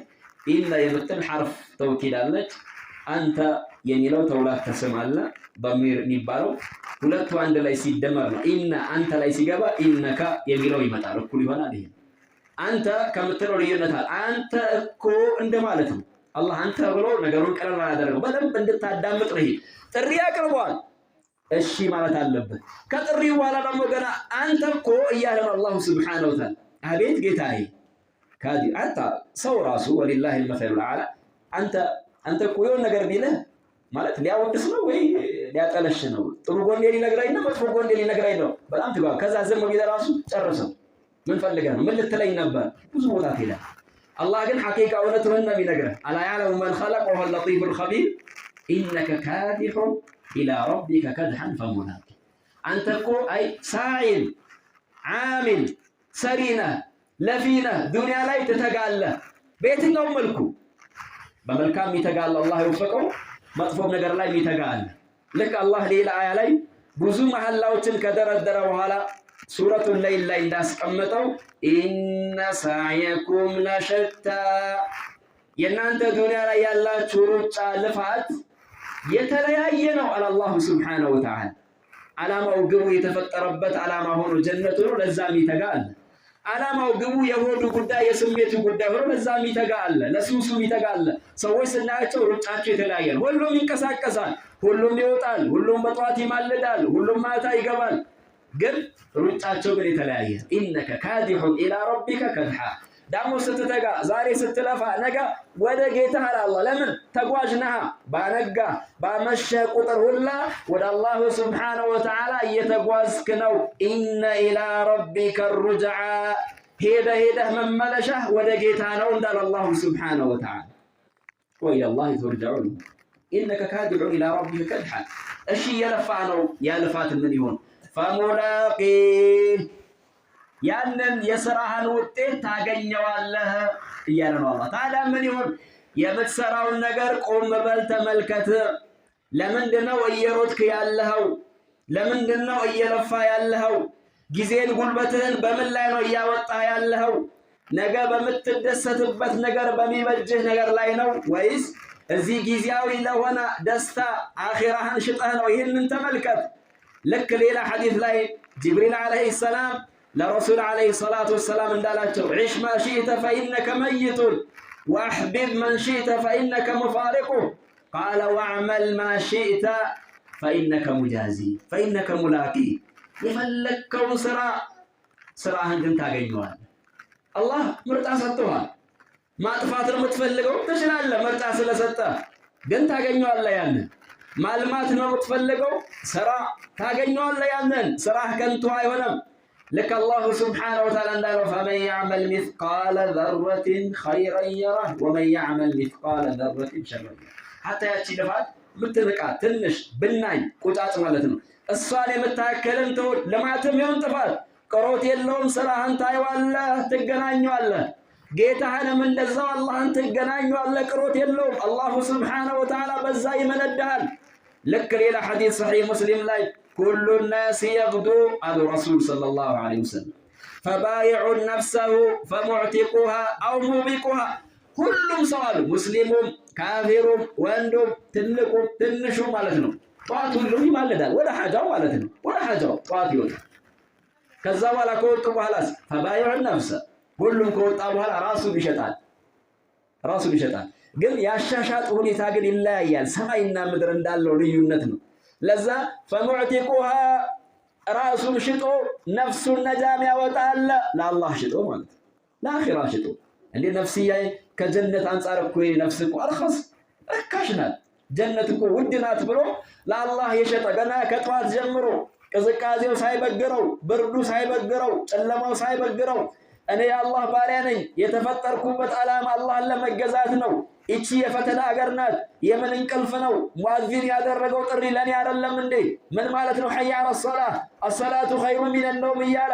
ኢነ የምትል ሐርፍ ተውኪድ አለች። አንተ የሚለው ተውላት ተስም አለ በሚር የሚባለው ሁለቱ አንድ ላይ ሲደመር ነው። ኢነ አንተ ላይ ሲገባ ኢነከ የሚለው ይመጣል፣ እኩል ይሆናል። ይሄ አንተ ከምትለው ልዩነት አለ። አንተ እኮ እንደማለት ነው። አላህ አንተ ብሎ ነገሩን ቀለል ያደረገው በደንብ እንድታዳምጥ ነው። ጥሪ አቅርቧል፣ እሺ ማለት አለበት። ከጥሪው በኋላ ደግሞ ገና አንተ እኮ እያለ ነው አላሁ ሱብሓነሁ ወተዓላ። አቤት ጌታዬ ካዲ አንተ ሰው ራሱ ወሊላሂ አልመሰሉል አዕላ አንተ እኮ የሆነ ነገር ቢልህ ማለት ሊያወድስ ነው ወይ ሊያጠለሽ ነው? ጥሩ ጎኔ ሊነግረኝ ነው መጥፎ ጎኔ ሊነግረኝ ነው? በጣም ትጓ ከዛ ዝም ቢል ራሱ ጨርሰው ምን ፈልገህ ነው? ምን ልትለኝ ነበር? ብዙ ቦታ ትሄዳለህ። አላህ ግን ሐቂቃ እውነቱን ነው የሚነግረህ። አላ ያዕለሙ መን ኸለቀ ወሁወ ለጢፉል ኸቢር ኢነከ ካዲሑን ኢላ ረቢከ ከድሐን ፈሙላቂ። አንተ እኮ አይ ሳዒን ዓሚል ሰሪነህ ለፊነህ ዱንያ ላይ ትተጋለህ። በየትኛውም መልኩ በመልካም የሚተጋለ አላህ ይወፈቀው፣ መጥፎም ነገር ላይ የሚተጋለ። ልክ አላህ ሌላ አያ ላይ ብዙ መሐላዎችን ከደረደረ በኋላ ሱረቱል ለይል ላይ እንዳስቀመጠው ኢነ ሰዕየኩም ለሸታ፣ የእናንተ ዱንያ ላይ ያላችሁ ሩጫ ልፋት የተለያየ ነው አለ አላሁ ሱብሓነሁ ወተዓላ። ዓላማው ግቡ የተፈጠረበት ዓላማ ሆኖ ጀነት ሆኖ ለዛ የሚተጋ አለ። ዓላማው ግቡ የሆዱ ጉዳይ የስሜቱ ጉዳይ ሆኖ ለዛ የሚተጋ አለ፣ ለሱሱ የሚተጋ አለ። ሰዎች ስናያቸው ሩጫቸው የተለያየ ነው። ሁሉም ይንቀሳቀሳል፣ ሁሉም ይወጣል፣ ሁሉም በጠዋት ይማልዳል፣ ሁሉም ማታ ይገባል። ግን ሩጫቸው ግን የተለያየ። ኢነከ ካዲሑን ኢላ ረቢከ ከድሐ። ዳሞ ስትተጋ ዛሬ ስትለፋ ነገ ወደ ጌታህ አላህ ለምን ተጓዥ ነህ። ባነጋ ባመሸ ቁጥር ሁላ ወደ አላሁ ሱብሓነሁ ወተዓላ እየተጓዝክ ነው። ኢነ ኢላ ረቢከ ሩጅዓ፣ ሄደህ መመለሻህ ወደ ጌታ ነው እንዳለ አላሁ ሱብሓነሁ ወተዓላ። ወኢለላሂ ቱርጀዑል። ኢነከ ካዲሑን ኢላ ረቢከ ከድሐ። እሺ የለፋ ነው ያልፋት ምን ይሆን? ፈሙላቂ፣ ያንን የሥራህን ውጤት ታገኘዋለህ እያለ ነው አላህ። ታዲያ ምን ይሁን? የምትሰራውን ነገር ቆም በል ተመልከት። ለምንድነው እየሮጥክ ያለኸው? ለምንድነው እየለፋ ያለኸው? ጊዜን ጉልበትህን በምን ላይ ነው እያወጣ ያለኸው? ነገ በምትደሰትበት ነገር በሚበጅህ ነገር ላይ ነው ወይስ እዚህ ጊዜያዊ ለሆነ ደስታ አኺራህን ሽጠህ ነው? ይህንን ተመልከት። ልክ ሌላ ሐዲስ ላይ ጅብሪል ዓለይሂ ሰላም ለረሱል ዓለይሂ ሰላቱ ወሰላም እንዳላቸው ዒሽ ማ ሺእተ ፈኢነከ መይቱን ወአሕቢብ መን ሺእተ ፈኢነከ ሙፋሪቁህ ቃለ ወዕመል ማ ሺእተ ፈኢነከ ሙጃዚ ፈኢነከ ሙላቂ። የፈለግከውን ስራህን ግን ታገኘዋለህ። አላህ ምርጫ ሰጥቶሃል። ማጥፋት ነው የምትፈልገው ትችላለህ፣ ምርጫ ስለሰጠህ ግን ታገኘዋለህ። ያንን ማልማት ነው የምትፈልገው ስራ ታገኘዋለህ። ያንን ስራህ ከንቱ አይሆንም። ልክ አላሁ ሱብሓነሁ ወተዓላ እንዳለው ፈመን ያዕመል ሚስቃለ ዘረትን ኸይረን የረህ ወመን ያዕመል ሚስቃለ ዘረትን ሸረን የረህ። ሐታ ያቺ ልፋት ምትንቃት ትንሽ ብናኝ ቁጫጭ ማለት ነው። እሷን የምታከልን ተውት። ልማትም ይሁን ጥፋት ቅሮት የለውም። ስራህን ታየዋለህ፣ ትገናኘዋለህ። ጌታህንም እንደዛው አላህን ትገናኘዋለህ፣ ቅሮት የለውም። አላሁ ሱብሓነሁ ወተዓላ በዛ ይመነዳሃል። ልክ ሌላ ሐዲስ ሰሒህ ሙስሊም ላይ ኩሉ ናስ የግዱ አሉ ረሱል ሰለላሁ ዐለይሂ ወሰለም ፈባይዑ ነፍሰሁ ፈሙዕቲቁሃ አው ሙቢቁሃ። ሁሉም ሰው አሉ ሙስሊሙም ካፊሩም ወንዱም ትልቁም ትንሹ ማለት ነው ጠዋት ሁሉም ይማለዳል ወደ ሐጃው ማለት ነው። ወደ ሐጃው ጠዋት ይወጣል። ከዛ በኋላ ከወጡ በኋላስ ፈባይዑ ነፍሰ፣ ሁሉም ከወጣ በኋላ ራሱን ይሸጣል። ግን ያሻሻጥ ሁኔታ ግን ይለያያል። ሰማይና ምድር እንዳለው ልዩነት ነው። ለዛ ፈሙዕቲቁሃ ራሱን ሽጦ ነፍሱን ነጃም ያወጣል። ለአላህ ሽጦ ማለት ነው፣ ለአኺራ ሽጦ። እንዴ ነፍስያ ከጀነት አንጻር እኮ ነፍስ እኮ አርኸስ ርካሽ ናት። ጀነት እኮ ውድ ናት ብሎ ለአላህ የሸጠ ገና ከጧት ጀምሮ ቅዝቃዜው ሳይበግረው ብርዱ ሳይበግረው ጨለማው ሳይበግረው እኔ የአላህ ባሪያ ነኝ የተፈጠርኩበት ዓላማ አላህን ለመገዛት ነው እቺ የፈተና ሀገር ናት የምን እንቅልፍ ነው ሙአዚን ያደረገው ጥሪ ለኔ አይደለም እንዴ ምን ማለት ነው ሐያ ዐለ ሶላህ አሰላቱ ኸይሩ ሚነ ነውም እያለ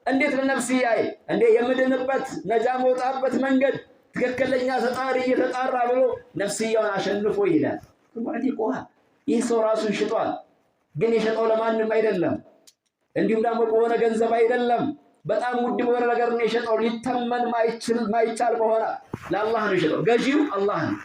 እንዴት ለነፍስያዬ እንዴ የምድንበት ነጃ መውጣበት መንገድ ትክክለኛ ተጣሪ እየተጣራ ብሎ ነፍስያውን አሸንፎ ይላል ወዲ ቆሃ ይህ ሰው ራሱን ሽጧል ግን የሸጠው ለማንም አይደለም እንዲሁም ደግሞ በሆነ ገንዘብ አይደለም በጣም ውድ በሆነ ነገር ነው የሸጠው ሊተመን ማይቻል በሆነ ለአላህ ነው የሸጠው ገዢው አላህ ነው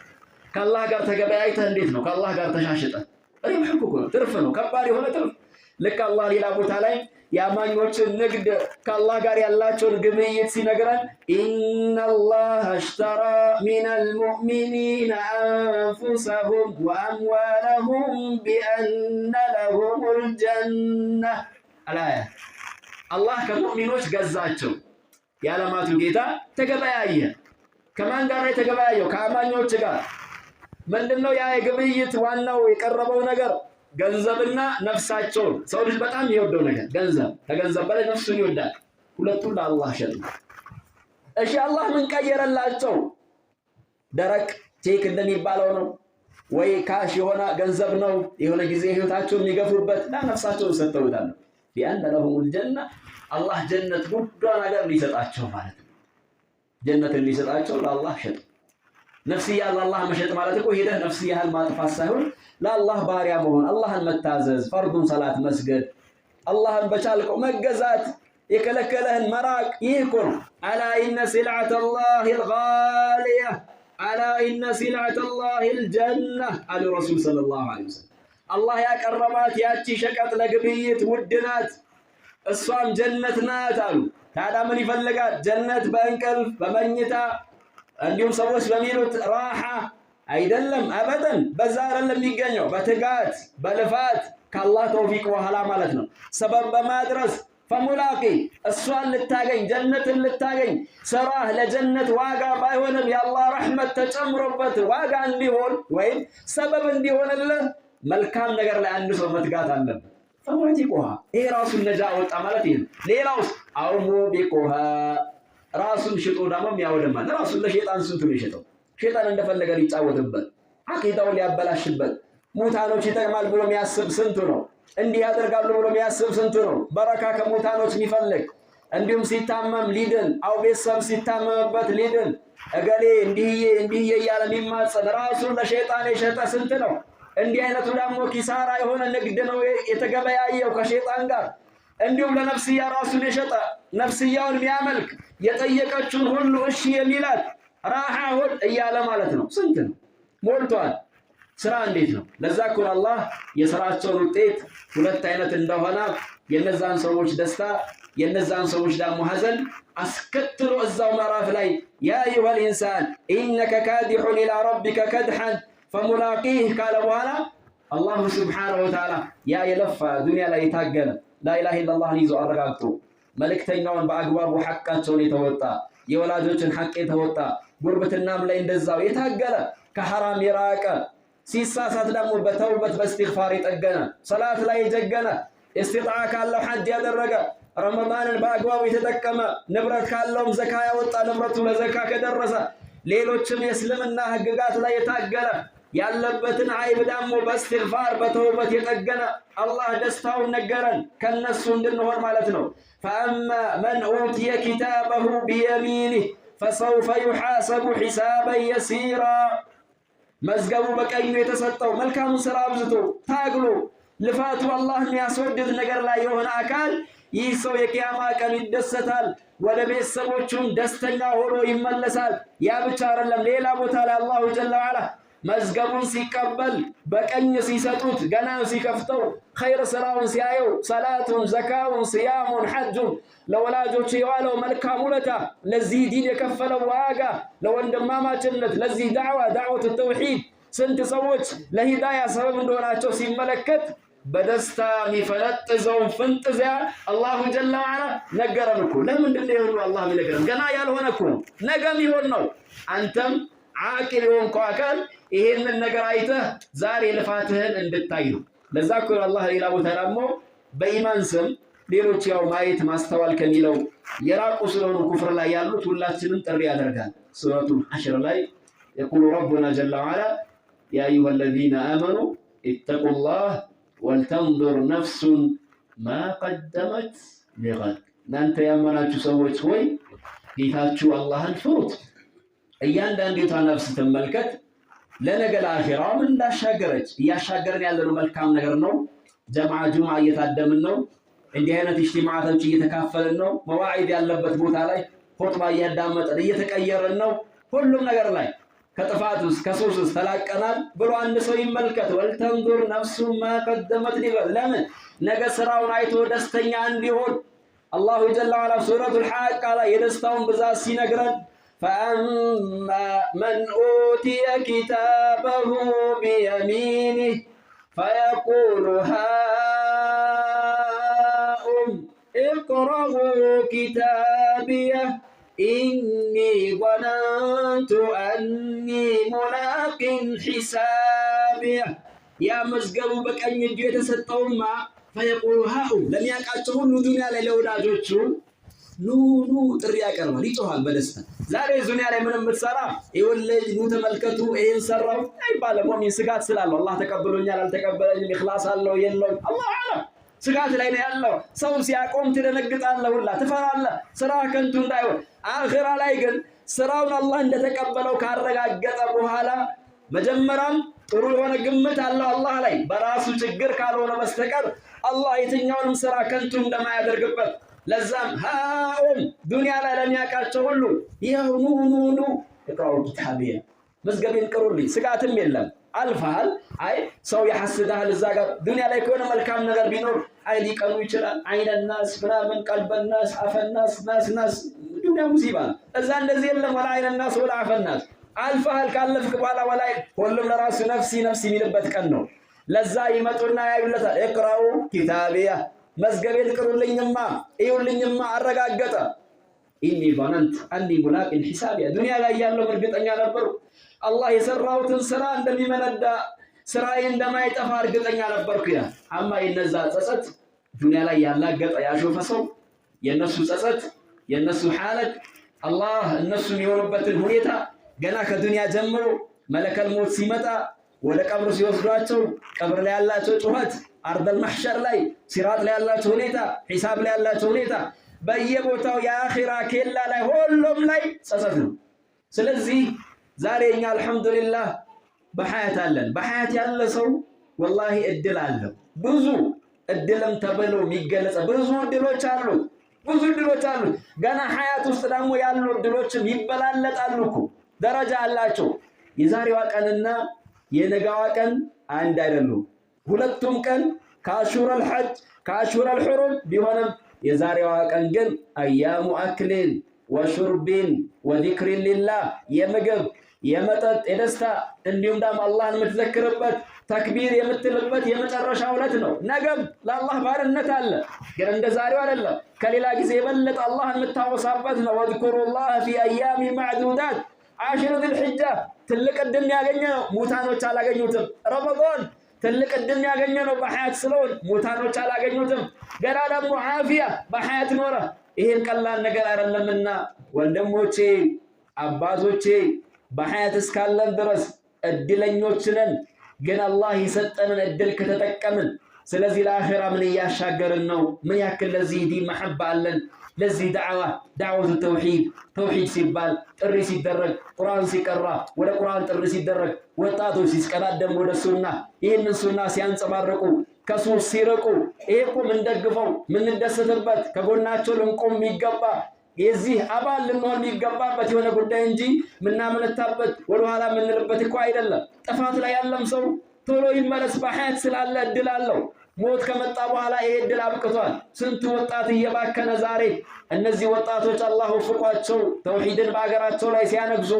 ከአላህ ጋር ተገበያይተህ እንዴት ነው ከአላህ ጋር ተሻሽጠህ ሪብህ እኮ ነው ትርፍ ነው ከባድ የሆነ ትርፍ ልክ አላህ ሌላ ቦታ ላይ ያማኞችን ንግድ ከአላህ ጋር ያላቸውን ግብይት ሲነግረን ኢነላህ አሽተራ ሚነል ሙእሚኒነ አንፉሰሁም ወአምዋለሁም ቢአነ ለሁሙል ጀነህ አላያ አላህ ከሙእሚኖች ገዛቸው የዓለማቱ ጌታ ተገበያየ ከማን ጋር የተገበያየው ከአማኞች ጋር ምንድነው ያ የግብይት ዋናው የቀረበው ነገር ገንዘብና ነፍሳቸው ሰው ልጅ በጣም የሚወደው ነገር ገንዘብ ከገንዘብ በላይ ነፍሱን ይወዳል ሁለቱን ለአላህ ሸጡ እሺ አላህ ምን ቀየረላቸው ደረቅ ቼክ እንደሚባለው ነው ወይ ካሽ የሆነ ገንዘብ ነው የሆነ ጊዜ ህይወታቸውን የሚገፉበት ለነፍሳቸው ሰጥተውታል ቢአን ለሁሙል ጀነ አላህ ጀነት ጉዳ ነገር ሊሰጣቸው ማለት ነው ጀነትን ሊሰጣቸው ለአላህ ሸጡ ነፍስያ ለአላህ መሸጥ ማለት እኮ ሄደህ ነፍስያህን ማጥፋት ሳይሆን ለአላህ ባሪያ መሆን አላህን መታዘዝ ፈርዱን ሰላት መስገድ አላህን በቻልከው መገዛት የከለከለህን መራቅ ይህ እኮ ነው አላ ኢነ ሲልዓተ አላሂል ጋሊያ አላ ኢነ ሲልዓተ አላሂል ጀነ አሉ ረሱል ሰለላሁ ዐለይሂ ወሰለም አላህ ያቀረባት ያቺ ሸቀጥ ለግብይት ውድ ናት እሷም ጀነት ናት አሉ ታዲያ ምን ይፈልጋል ጀነት በእንቅልፍ በመኝታ እንዲሁም ሰዎች በሚሉት ራሓ አይደለም አበደን በዛ አይደለም የሚገኘው በትጋት በልፋት ከአላህ ተውፊቅ በኋላ ማለት ነው ሰበብ በማድረስ ፈሙላቂ እሷን ልታገኝ ጀነትን ልታገኝ ስራህ ለጀነት ዋጋ ባይሆንም የአላህ ረሕመት ተጨምሮበት ዋጋ እንዲሆን ወይም ሰበብ እንዲሆንልህ መልካም ነገር ላይ አንድ ሰው መትጋት አለበት ፈሙላቂሃ ይሄ ራሱን ነጃ ወጣ ማለት ይሄ ሌላውስ አውሙ ቢቆሃ ራሱን ሽጦ ደግሞ የሚያወደማል ራሱን ለሸይጣን ስንቱን ይሸጠው ሸይጣን እንደፈለገ ሊጫወትበት አቂዳውን ሊያበላሽበት ሙታኖች ይጠቅማል ብሎ የሚያስብ ስንቱ ነው እንዲህ ያደርጋሉ ብሎ የሚያስብ ስንቱ ነው በረካ ከሙታኖች የሚፈልግ እንዲሁም ሲታመም ሊድን አው ቤተሰብ ሲታመምበት ሊድን እገሌ እንዲህ እያለ የሚማጸን ራሱን ለሸይጣን የሸጠ ስንት ነው እንዲህ አይነቱ ደግሞ ኪሳራ የሆነ ንግድ ነው የተገበያየው ከሸይጣን ጋር እንዲሁም ለነፍስያ ራሱን የሸጠ ነፍስያውን የሚያመልክ የጠየቀችውን ሁሉ እሺ የሚላት ራሓ ሆድ እያለ ማለት ነው ስንት ነው ሞልቷል ስራ እንዴት ነው ለዛ እኮ አላህ የሥራቸውን ውጤት ሁለት አይነት እንደሆነ የነዛን ሰዎች ደስታ የነዛን ሰዎች ደግሞ ሐዘን አስከትሎ እዛው ምዕራፍ ላይ ያ አዩሀል ኢንሳን ኢነከ ካዲሑን ኢላ ረቢከ ከድሐን ፈሙላቂህ ካለ በኋላ አላሁ ሱብሓነሁ ወተዓላ ያ የለፋ ዱንያ ላይ የታገለ ላኢላሃ ኢለላህን ይዞ አረጋግጦ መልእክተኛውን በአግባቡ ሐቃቸውን የተወጣ የወላጆችን ሐቅ የተወጣ ጉርብትናም ላይ እንደዛው የታገለ ከሐራም የራቀ ሲሳሳት ደግሞ በተውበት በእስትግፋር የጠገነ ሰላት ላይ የጀገነ እስቲጣዓ ካለው ሐጅ ያደረገ ረመዳንን በአግባቡ የተጠቀመ ንብረት ካለውም ዘካ ያወጣ ንብረቱ ለዘካ ከደረሰ ሌሎችም የእስልምና ህግጋት ላይ የታገለ ያለበትን አይብ ደግሞ በእስትግፋር በተውበት የጠገነ አላህ ደስታውን ነገረን ከነሱ እንድንሆን ማለት ነው ፈአማ መን ኡትየ ኪታበሁ ቢየሚኒህ ፈሰውፈ ዩሓሰቡ ሒሳበን የሲራ መዝገቡ በቀኙ የተሰጠው መልካሙን ስራ አብዝቶ ታግሎ ልፋቱ አላህ የሚያስወድድ ነገር ላይ የሆነ አካል ይህ ሰው የቂያማ ቀን ይደሰታል ወደ ቤተሰቦቹም ደስተኛ ሆኖ ይመለሳል ያ ብቻ አይደለም ሌላ ቦታ ላይ አላሁ ጀለ ወዐላ መዝገቡን ሲቀበል በቀኝ ሲሰጡት ገና ሲከፍተው ኸይር ስራውን ሲያየው ሰላቱን ዘካውን ሲያሙን ሐጁን ለወላጆች የዋለው መልካም ውለታ ለዚህ ዲን የከፈለው ዋጋ ለወንድማማችነት ለዚህ ዳዕወት ተውሂድ ስንት ሰዎች ለሂዳያ ሰበብ እንደሆናቸው ሲመለከት በደስታ የሚፈነጥዘውን ፍንጥዚያ አላሁ ጀለ ወዐላ ነገረን እኮ ለምንድን ነው አላህ የሚነገረን ገና ያልሆነ እኮ ነገም ይሆን ነው አንተም ዓቂል የሆንከው አካል ይሄንን ነገር አይተህ ዛሬ ልፋትህን እንድታይ ነው። ለዛ እኮ አላህ ሌላ ቦታ ደግሞ በኢማን ስም ሌሎች ያው ማየት ማስተዋል ከሚለው የራቁ ስለሆኑ ኩፍር ላይ ያሉት ሁላችንም ጥሪ ያደርጋል። ሱረቱል ሐሽር ላይ የቁሉ ረቡና ጀለ ወዐላ ያ አዩሃ አለዚነ አመኑ ኢተቁላህ ወልተንዙር ነፍሱን ማ ቀደመት ሊገድ። እናንተ ያመናችሁ ሰዎች ሆይ ጌታችሁ አላህን ፍሩት፣ እያንዳንዲቷ ነፍስ ትመልከት ለነገ ለአኺራ ምን እንዳሻገረች። እያሻገርን ያለነው መልካም ነገር ነው። ጀማዓ ጁምዓ እየታደምን ነው። እንዲህ አይነት ኢጅቲማዓቶች እየተካፈልን ነው። መዋዒድ ያለበት ቦታ ላይ ኹጥባ እያዳመጥን እየተቀየርን ነው። ሁሉም ነገር ላይ ከጥፋት ውስጥ ከሱስ ውስጥ ተላቀናል ብሎ አንድ ሰው ይመልከት። ወልተንዙር ነፍሱ ማ ቀደመት ሊገድ። ለምን ነገ ስራውን አይቶ ደስተኛ እንዲሆን አላሁ ጀለ ወዐላ ሱረቱል ሐቃ ላይ የደስታውን ብዛት ሲነግረን ፈአማ መን ኡቲየ ኪታበሁ ቢየሚኒህ ፈየቁሉ ሃኡም እቅረኡ ኪታቢየህ ኢኒ ظነንቱ አኒ ሙላቂን ሒሳቢየህ። ያ መዝገቡ በቀኝ እጁ የተሰጠውማ ፈየቁሉ ሃኡም ለሚያውቃቸው ሁሉ ዱንያ ላይ ለወዳጆቹ ኑ ኑ ጥሪ ያቀርባል፣ ይጮሃል በደስታ። ዛሬ ዱንያ ላይ ምንም ብትሰራ ይኸውልህ ኑ ተመልከቱ ይሄን ሰራው አይባልም። ሙእሚን ስጋት ስላለው አላህ ተቀብሎኛል አልተቀበለኝም፣ ኢኽላስ አለው የለውም፣ አላህ አለም ስጋት ላይ ነው ያለው። ሰው ሲያቆም ትደነግጣለህ፣ ሁላ ትፈራለህ፣ ስራ ከንቱ እንዳይሆን። አኺራ ላይ ግን ስራውን አላህ እንደተቀበለው ካረጋገጠ በኋላ መጀመሪያም ጥሩ የሆነ ግምት አለው አላህ ላይ በራሱ ችግር ካልሆነ በስተቀር አላህ የትኛውንም ስራ ከንቱ እንደማያደርግበት። ለዛም ሃኡም ዱንያ ላይ ለሚያውቃቸው ሁሉ ይኸው ኑ ኑ ኑ እቅረኡ ኪታቢየ መዝገቤን ቅሩልኝ፣ ስጋትም የለም። አልፈሃል። አይ ሰው ያሐስዳል እዛ ጋር ዱንያ ላይ ከሆነ መልካም ነገር ቢኖር አይ ሊቀኑ ይችላል። አይነናስ ምናምን ቀልበናስ አፈናስ ናስ ዱንያ ሙሲባ እዛ እንደዚህ የለም። ወላ አይነናስ ወላ አፈናስ አልፈሃል። ካለፍክ በኋላ ወላይ ሁሉም ለራሱ ነፍሲ ነፍሲ የሚልበት ቀን ነው። ለዛ ይመጡና ያዩለታል። እቅረኡ ኪታቢየ መዝገቤን ቅሩልኝማ እዩልኝማ አረጋገጠ። ኢኒ ظነንቱ አኒ ሙላቂን ሒሳቢየ ዱንያ ላይ ያለው እርግጠኛ ነበሩ አላህ የሰራሁትን ስራ እንደሚመነዳ ስራዬ እንደማይጠፋ እርግጠኛ ነበርኩ ይላል። አማ የነዛ ጸጸት ዱንያ ላይ ያላገጠ ያሾፈ ሰው የነሱ ጸጸት የነሱ ሐለት አላህ እነሱ የሚሆኑበትን ሁኔታ ገና ከዱንያ ጀምሮ መለከል ሞት ሲመጣ ወደ ቀብር ሲወስዷቸው ቀብር ላይ ያላቸው ጩኸት፣ አርደል መሕሸር ላይ ሲራጥ ላይ ያላቸው ሁኔታ፣ ሒሳብ ላይ ያላቸው ሁኔታ፣ በየቦታው የአኺራ ኬላ ላይ ሁሉም ላይ ጸጸት ነው። ስለዚህ ዛሬ እኛ አልሐምዱሊላህ በሐያት አለን። በሐያት ያለ ሰው ወላሂ እድል አለው። ብዙ እድልም ተብሎ የሚገለጸ ብዙ እድሎች አሉት። ብዙ እድሎች አሉት። ገና ሐያት ውስጥ ደግሞ ያሉ እድሎችም ይበላለጣሉ እኮ ደረጃ አላቸው። የዛሬዋ ቀንና የነጋዋ ቀን አንድ አይደሉም። ሁለቱም ቀን ከአሽሁረል ሐጅ ከአሽሁረል ሑሩም ቢሆንም የዛሬዋ ቀን ግን አያሙ አክሊን ወሹርቢን ወዚክሪን ሊላህ የምግብ የመጠጥ የደስታ እንዲሁም ደግሞ አላህን የምትዘክርበት ተክቢር የምትልበት የመጨረሻው ዕለት ነው። ነገም ለአላህ ባርነት አለ፣ ግን እንደ ዛሬው አይደለም። ከሌላ ጊዜ የበለጠ አላህን የምታወሳበት ነው። ወዝኩሩላህ ፊ አያሚ ማዕዱዳት አሽር ዚልሒጃ ትልቅ ዕድል ያገኘ ነው፣ ሙታኖች አላገኙትም። ረመዳን ትልቅ ዕድል ያገኘ ነው፣ በሐያት ስለሆን ሙታኖች አላገኙትም። ገና ደግሞ ዓፊያ በሐያት ኖረ። ይሄን ቀላል ነገር አይደለምና ወንድሞቼ አባቶቼ በሐያት እስካለን ድረስ እድለኞች ነን። ግን አላህ የሰጠንን እድል ከተጠቀምን ስለዚህ ለአኺራ ምን እያሻገርን ነው? ምን ያክል ለዚህ ዲን መሐባ አለን? ለዚህ ዳዕወቱ ተውሂድ ሲባል ጥሪ ሲደረግ፣ ቁርአን ሲቀራ ወደ ቁርአን ጥሪ ሲደረግ፣ ወጣቶች ሲስቀዳደሙ ወደ ሱና ይህንን ሱና ሲያንጸባርቁ ከሱስ ሲርቁ፣ ይሄ እኮ ምንደግፈው ምንደሰትበት ከጎናቸው ልንቆም የሚገባ የዚህ አባል ልንሆን የሚገባበት የሆነ ጉዳይ እንጂ ምናምንታበት ወደኋላ የምንልበት እኮ አይደለም። ጥፋት ላይ ያለም ሰው ቶሎ ይመለስ። በሐያት ስላለ እድል አለው። ሞት ከመጣ በኋላ ይሄ እድል አብቅቷል። ስንቱ ወጣት እየባከነ ዛሬ እነዚህ ወጣቶች አላህ ወፍቋቸው ተውሂድን በአገራቸው ላይ ሲያነግዙ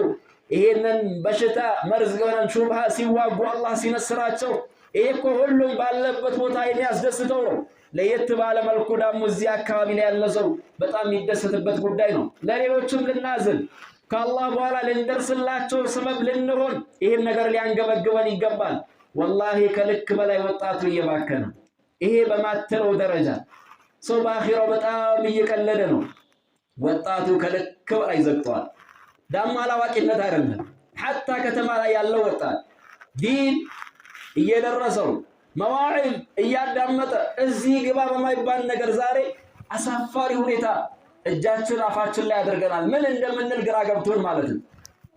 ይሄንን በሽታ መርዝ የሆነን ሹብሃ ሲዋጉ አላህ ሲነስራቸው ይሄ እኮ ሁሉም ባለበት ቦታ የሚያስደስተው ነው። ለየት ባለ መልኩ ደግሞ እዚህ አካባቢ ላይ ያለ ሰው በጣም የሚደሰትበት ጉዳይ ነው። ለሌሎችም ልናዝን ከአላህ በኋላ ልንደርስላቸው ሰበብ ልንሆን ይሄን ነገር ሊያንገበግበን ይገባል። ወላሂ ከልክ በላይ ወጣቱ እየባከነ ይሄ በማተረው ደረጃ ሰው በአኺራው በጣም እየቀለደ ነው። ወጣቱ ከልክ በላይ ዘግቷል። ዳማ አላዋቂነት አይደለም። ሐታ ከተማ ላይ ያለው ወጣት ዲን እየደረሰው መዋዕል እያዳመጠ እዚህ ግባ በማይባል ነገር ዛሬ አሳፋሪ ሁኔታ እጃችን አፋችን ላይ ያደርገናል። ምን እንደምንል ግራ ገብቶን ማለት ነው።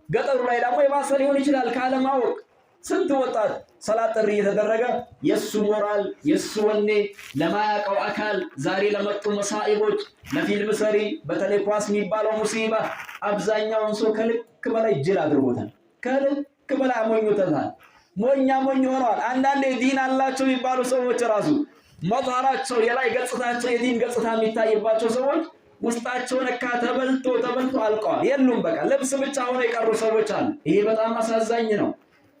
ገጠሩ ላይ ደግሞ የባሰ ሊሆን ይችላል ካለማወቅ። ስንት ወጣት ሰላት ጥሪ እየተደረገ የሱ ሞራል የሱ ወኔ ለማያውቀው አካል ዛሬ ለመጡ መሳኢቦች ለፊልም ሰሪ በተለይ ኳስ የሚባለው ሙሲባ አብዛኛውን ሰው ከልክ በላይ ጅል አድርጎታል። ከልክ በላይ አሞኞታል። ሞኛ ሞኝ ሆነዋል። አንዳንዴ ዲን አላቸው የሚባሉ ሰዎች ራሱ መظهራቸው የላይ ገጽታቸው የዲን ገጽታ የሚታይባቸው ሰዎች ውስጣቸው ነካ ተበልቶ አልቀዋል። የሉም በቃ ልብስ ብቻ ሆነው የቀሩ ሰዎች አሉ። ይሄ በጣም አሳዛኝ ነው።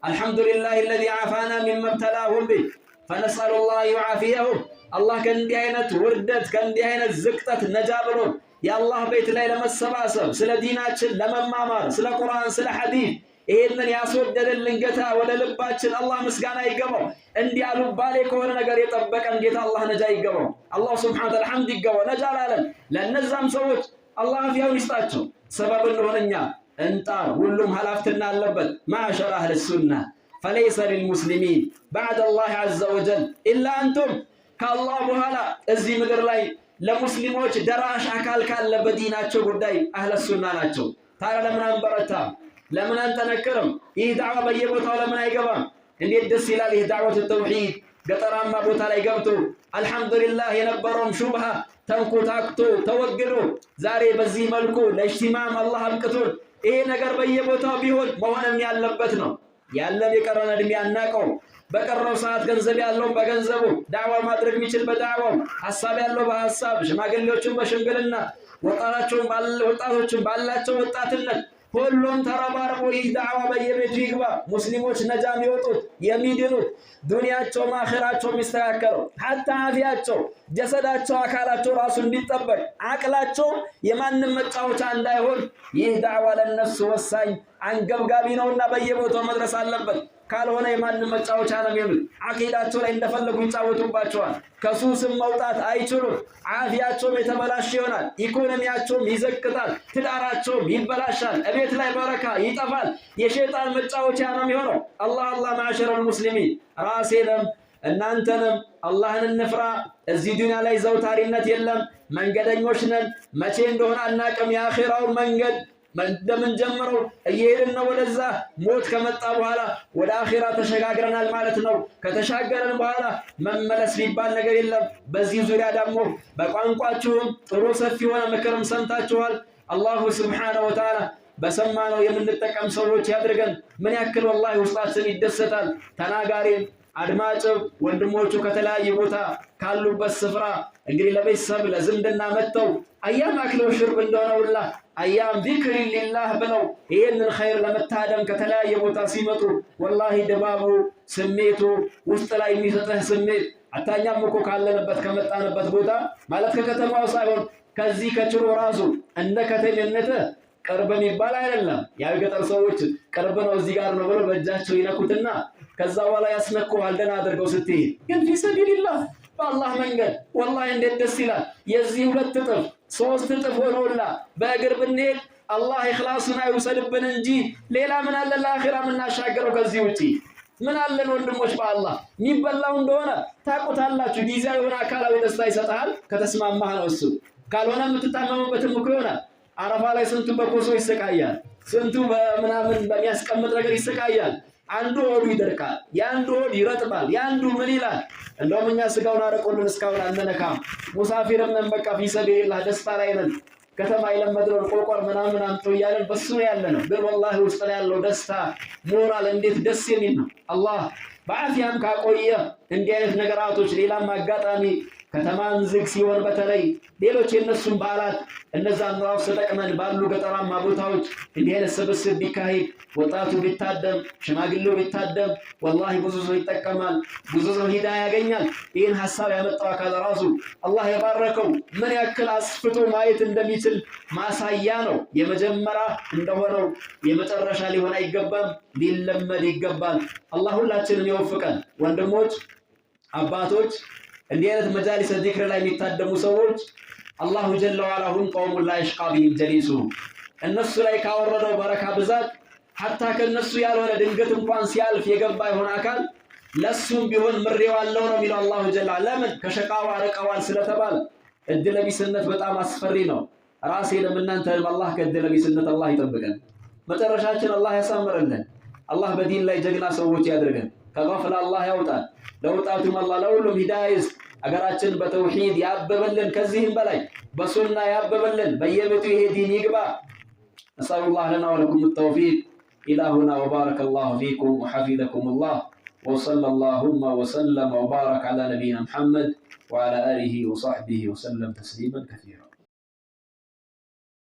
አልሐምዱሊላህ الذي عافانا مما ابتلاهم به فنسأل الله يعافيهم። አላህ ከእንዲህ አይነት ውርደት ከእንዲህ አይነት ዝቅጠት ነጃ ብሎን የአላህ ቤት ላይ ለመሰባሰብ ስለ ዲናችን ለመማማር ስለ ቁርአን ስለ ሐዲስ ይሄንን ያስወደደልን ጌታ ወደ ልባችን አላህ ምስጋና ይገባው። እንዲህ አሉባሌ ከሆነ ነገር የጠበቀን ጌታ አላህ ነጃ ይገባው። አላህ ሱብሓነሁ ወተዓላ ሐምድ ይገባው። ነጃ ላለን ለነዛም ሰዎች አላህ አፍያውን ይስጣቸው። ሰበብ እንሆንኛ እንጣር። ሁሉም ኃላፊነት አለበት። ማዕሸረ አህለ ሱና ፈለይሰ ሊልሙስሊሚን በዕደ አላህ ዐዘ ወጀል ኢላ አንቱም። ከአላህ በኋላ እዚህ ምድር ላይ ለሙስሊሞች ደራሽ አካል ካለ በዲናቸው ጉዳይ አህለ ሱና ናቸው። ታዲያ ለምን አንበረታም? ለምን አንጠነክርም? ይህ ዳዕዋ በየቦታው ለምን አይገባም? እንዴት ደስ ይላል! ይህ ዳዕወት ተውሂድ ገጠራማ ቦታ ላይ ገብቶ አልሐምዱሊላህ የነበረውን ሹብሃ ተንኮታክቶ ተወግዶ ዛሬ በዚህ መልኩ ለእጅቲማም አላህ አብቅቶን ይሄ ነገር በየቦታው ቢሆን መሆንም ያለበት ነው። ያለን የቀረን እድሜ አናቀው። በቀረው ሰዓት ገንዘብ ያለው በገንዘቡ ዳዕዋ ማድረግ የሚችል በዳዕዋው፣ ሐሳብ ያለው በሐሳብ፣ ሽማግሌዎችን በሽምግልና፣ ወጣቶችን ባላቸው ወጣትነት ሁሉም ተረባርቦ ይህ ዳዕዋ በየቤቱ ይግባ። ሙስሊሞች ነጃ የሚወጡት የሚድኑት ዱንያቸው አኺራቸው የሚስተካከለው ሐታ አፊያቸው ጀሰዳቸው አካላቸው ራሱ እንዲጠበቅ አቅላቸው የማንም መጫወቻ እንዳይሆን ይህ ዳዕዋ ለነሱ ወሳኝ አንገብጋቢ ነውና በየቦታው መድረስ አለበት። ካልሆነ የማንም መጫወቻ ነው የሚሆኑት። አቂዳቸው ላይ እንደፈለጉ ይጫወቱባቸዋል። ከሱስም መውጣት አይችሉም። አፊያቸውም የተበላሸ ይሆናል። ኢኮኖሚያቸውም ይዘቅጣል። ትዳራቸውም ይበላሻል። እቤት ላይ በረካ ይጠፋል። የሸይጣን መጫወቻ ነው የሚሆነው። አላህ ማዕሸረል ሙስሊሚን ራሴንም እናንተንም አላህን እንፍራ። እዚህ ዱንያ ላይ ዘውታሪነት የለም። መንገደኞች ነን። መቼ እንደሆነ አናቅም። የአኺራውን መንገድ እንደምን ጀምረው እየሄድን ነው ወደዛ። ሞት ከመጣ በኋላ ወደ አኺራ ተሸጋግረናል ማለት ነው። ከተሻገረን በኋላ መመለስ ሊባል ነገር የለም። በዚህ ዙሪያ ደግሞ በቋንቋችሁም ጥሩ ሰፊ የሆነ ምክርም ሰምታችኋል። አላሁ ሱብሓነሁ ወተዓላ በሰማነው የምንጠቀም ሰዎች ያድርገን። ምን ያክል ወላሂ ውስጣችን ይደሰታል። ተናጋሪም አድማጭም ወንድሞቹ ከተለያየ ቦታ ካሉበት ስፍራ እንግዲህ ለቤተሰብ ለዝምድና መጥተው አያም አክለው ሽርብ እንደሆነውላ አያም ዚክር ሊላህ ብለው ይህንን ኸይር ለመታደም ከተለያየ ቦታ ሲመጡ ወላሂ ድባቡ ስሜቱ ውስጥ ላይ የሚሰጥህ ስሜት አታኛም እኮ ካለንበት ከመጣንበት ቦታ ማለት ከከተማው ሳይሆን ከዚህ ከችሮ ራሱ እንደ ከተሜነትህ ቅርብ የሚባል አይደለም። ያው ገጠር ሰዎች ቅርብ ነው እዚህ ጋር ነው ብለው በእጃቸው ይነኩትና ከዛ በኋላ ያስነኩሃል ደህና አድርገው ስትሄድ። ግን ፊሰቢልላህ በአላህ መንገድ ወላሂ እንዴት ደስ ይላል። የዚህ 2 እጥፍ 3 እጥፍ ሆኖላ በእግር ብንሄድ አላህ ኢኽላሱን አይውሰድብን እንጂ ሌላ ምን አለ ለአኺራ የምናሻገረው ከዚህ ውጪ ምን አለን? ወንድሞች በአላህ የሚበላው እንደሆነ ታውቁታላችሁ። ጊዜያዊ የሆነ አካላዊ ደስታ ይሰጣል ከተስማማህ ነው እሱ። ካልሆነ የምትታመምበትም እኮ ይሆናል። አረፋ ላይ ስንቱ በኮሶ ይሰቃያል፣ ስንቱ በምናምን በሚያስቀምጥ ነገር ይሰቃያል። አንዱ ሆዱ ይደርቃል፣ ያንዱ ሆድ ይረጥባል፣ ያንዱ ምን ይላል። እንደውም እኛ ስጋውን አረቆልን እስካሁን አንነካም። ሙሳፊርም ነን በቃ ፊሰቢልላህ ደስታ ላይ ነን። ከተማ የለመድነውን ቆርቆር ምናምን አምጡ እያለን በሱ ያለ ነው። ግን ወላሂ ውስጥ ላይ ያለው ደስታ ሞራል እንዴት ደስ የሚል ነው። አላህ በአፊያም ካቆየ እንዲህ አይነት ነገራቶች ሌላም አጋጣሚ ከተማን ዝግ ሲሆን በተለይ ሌሎች የነሱን በዓላት እነዛን ራስ ተጠቅመን ባሉ ገጠራማ ቦታዎች እንዲህ አይነት ስብስብ ቢካሄድ ወጣቱ ቢታደም ሽማግሌው ቢታደም ወላሂ ብዙ ሰው ይጠቀማል፣ ብዙ ሰው ሂዳያ ያገኛል። ይህን ሐሳብ ያመጣው አካል ራሱ አላህ የባረከው ምን ያክል አስፍቶ ማየት እንደሚችል ማሳያ ነው። የመጀመሪያ እንደሆነው የመጨረሻ ሊሆን አይገባም፣ ሊለመድ ይገባል። አላህ ሁላችንም ይወፍቀን። ወንድሞች አባቶች እንዲህ አይነት መጃሊስ ዚክር ላይ የሚታደሙ ሰዎች አላሁ ጀለ ወዐላ ሁም ቀውሙን ላ የሽቃ ቢሂም ጀሊሱሁም እነሱ ላይ ካወረደው በረካ ብዛት ሐታ ከነሱ ያልሆነ ድንገት እንኳን ሲያልፍ የገባ የሆነ አካል ለሱም ቢሆን ምሬዋለሁ ነው የሚለው አላሁ ጀለ። ለምን ከሸቃዋ ርቀዋል ስለተባለ። እድለቢስነት በጣም አስፈሪ ነው። ራሴንም እናንተንም አላህ ከእድለቢስነት አላህ ይጠብቀን። መጨረሻችን አላህ ያሳምረልን። አላህ በዲን ላይ ጀግና ሰዎች ያድርገን። ከገፍላ አላህ ያውጣን። ለወጣቱም አላህ ለሁሉም ሂዳያ ይስጥ። አገራችን በተውሂድ ያበበልን፣ ከዚህም በላይ በሱና ያበበልን። በየቤቱ ይሄ ዲን ይግባ። ነስአሉላህ ለና ወለኩም التوفيق إلى هنا وبارك الله فيكم وحفظكم الله وصلى اللهم وسلم وبارك على نبينا محمد وعلى آله وصحبه وسلم تسليما كثيرا.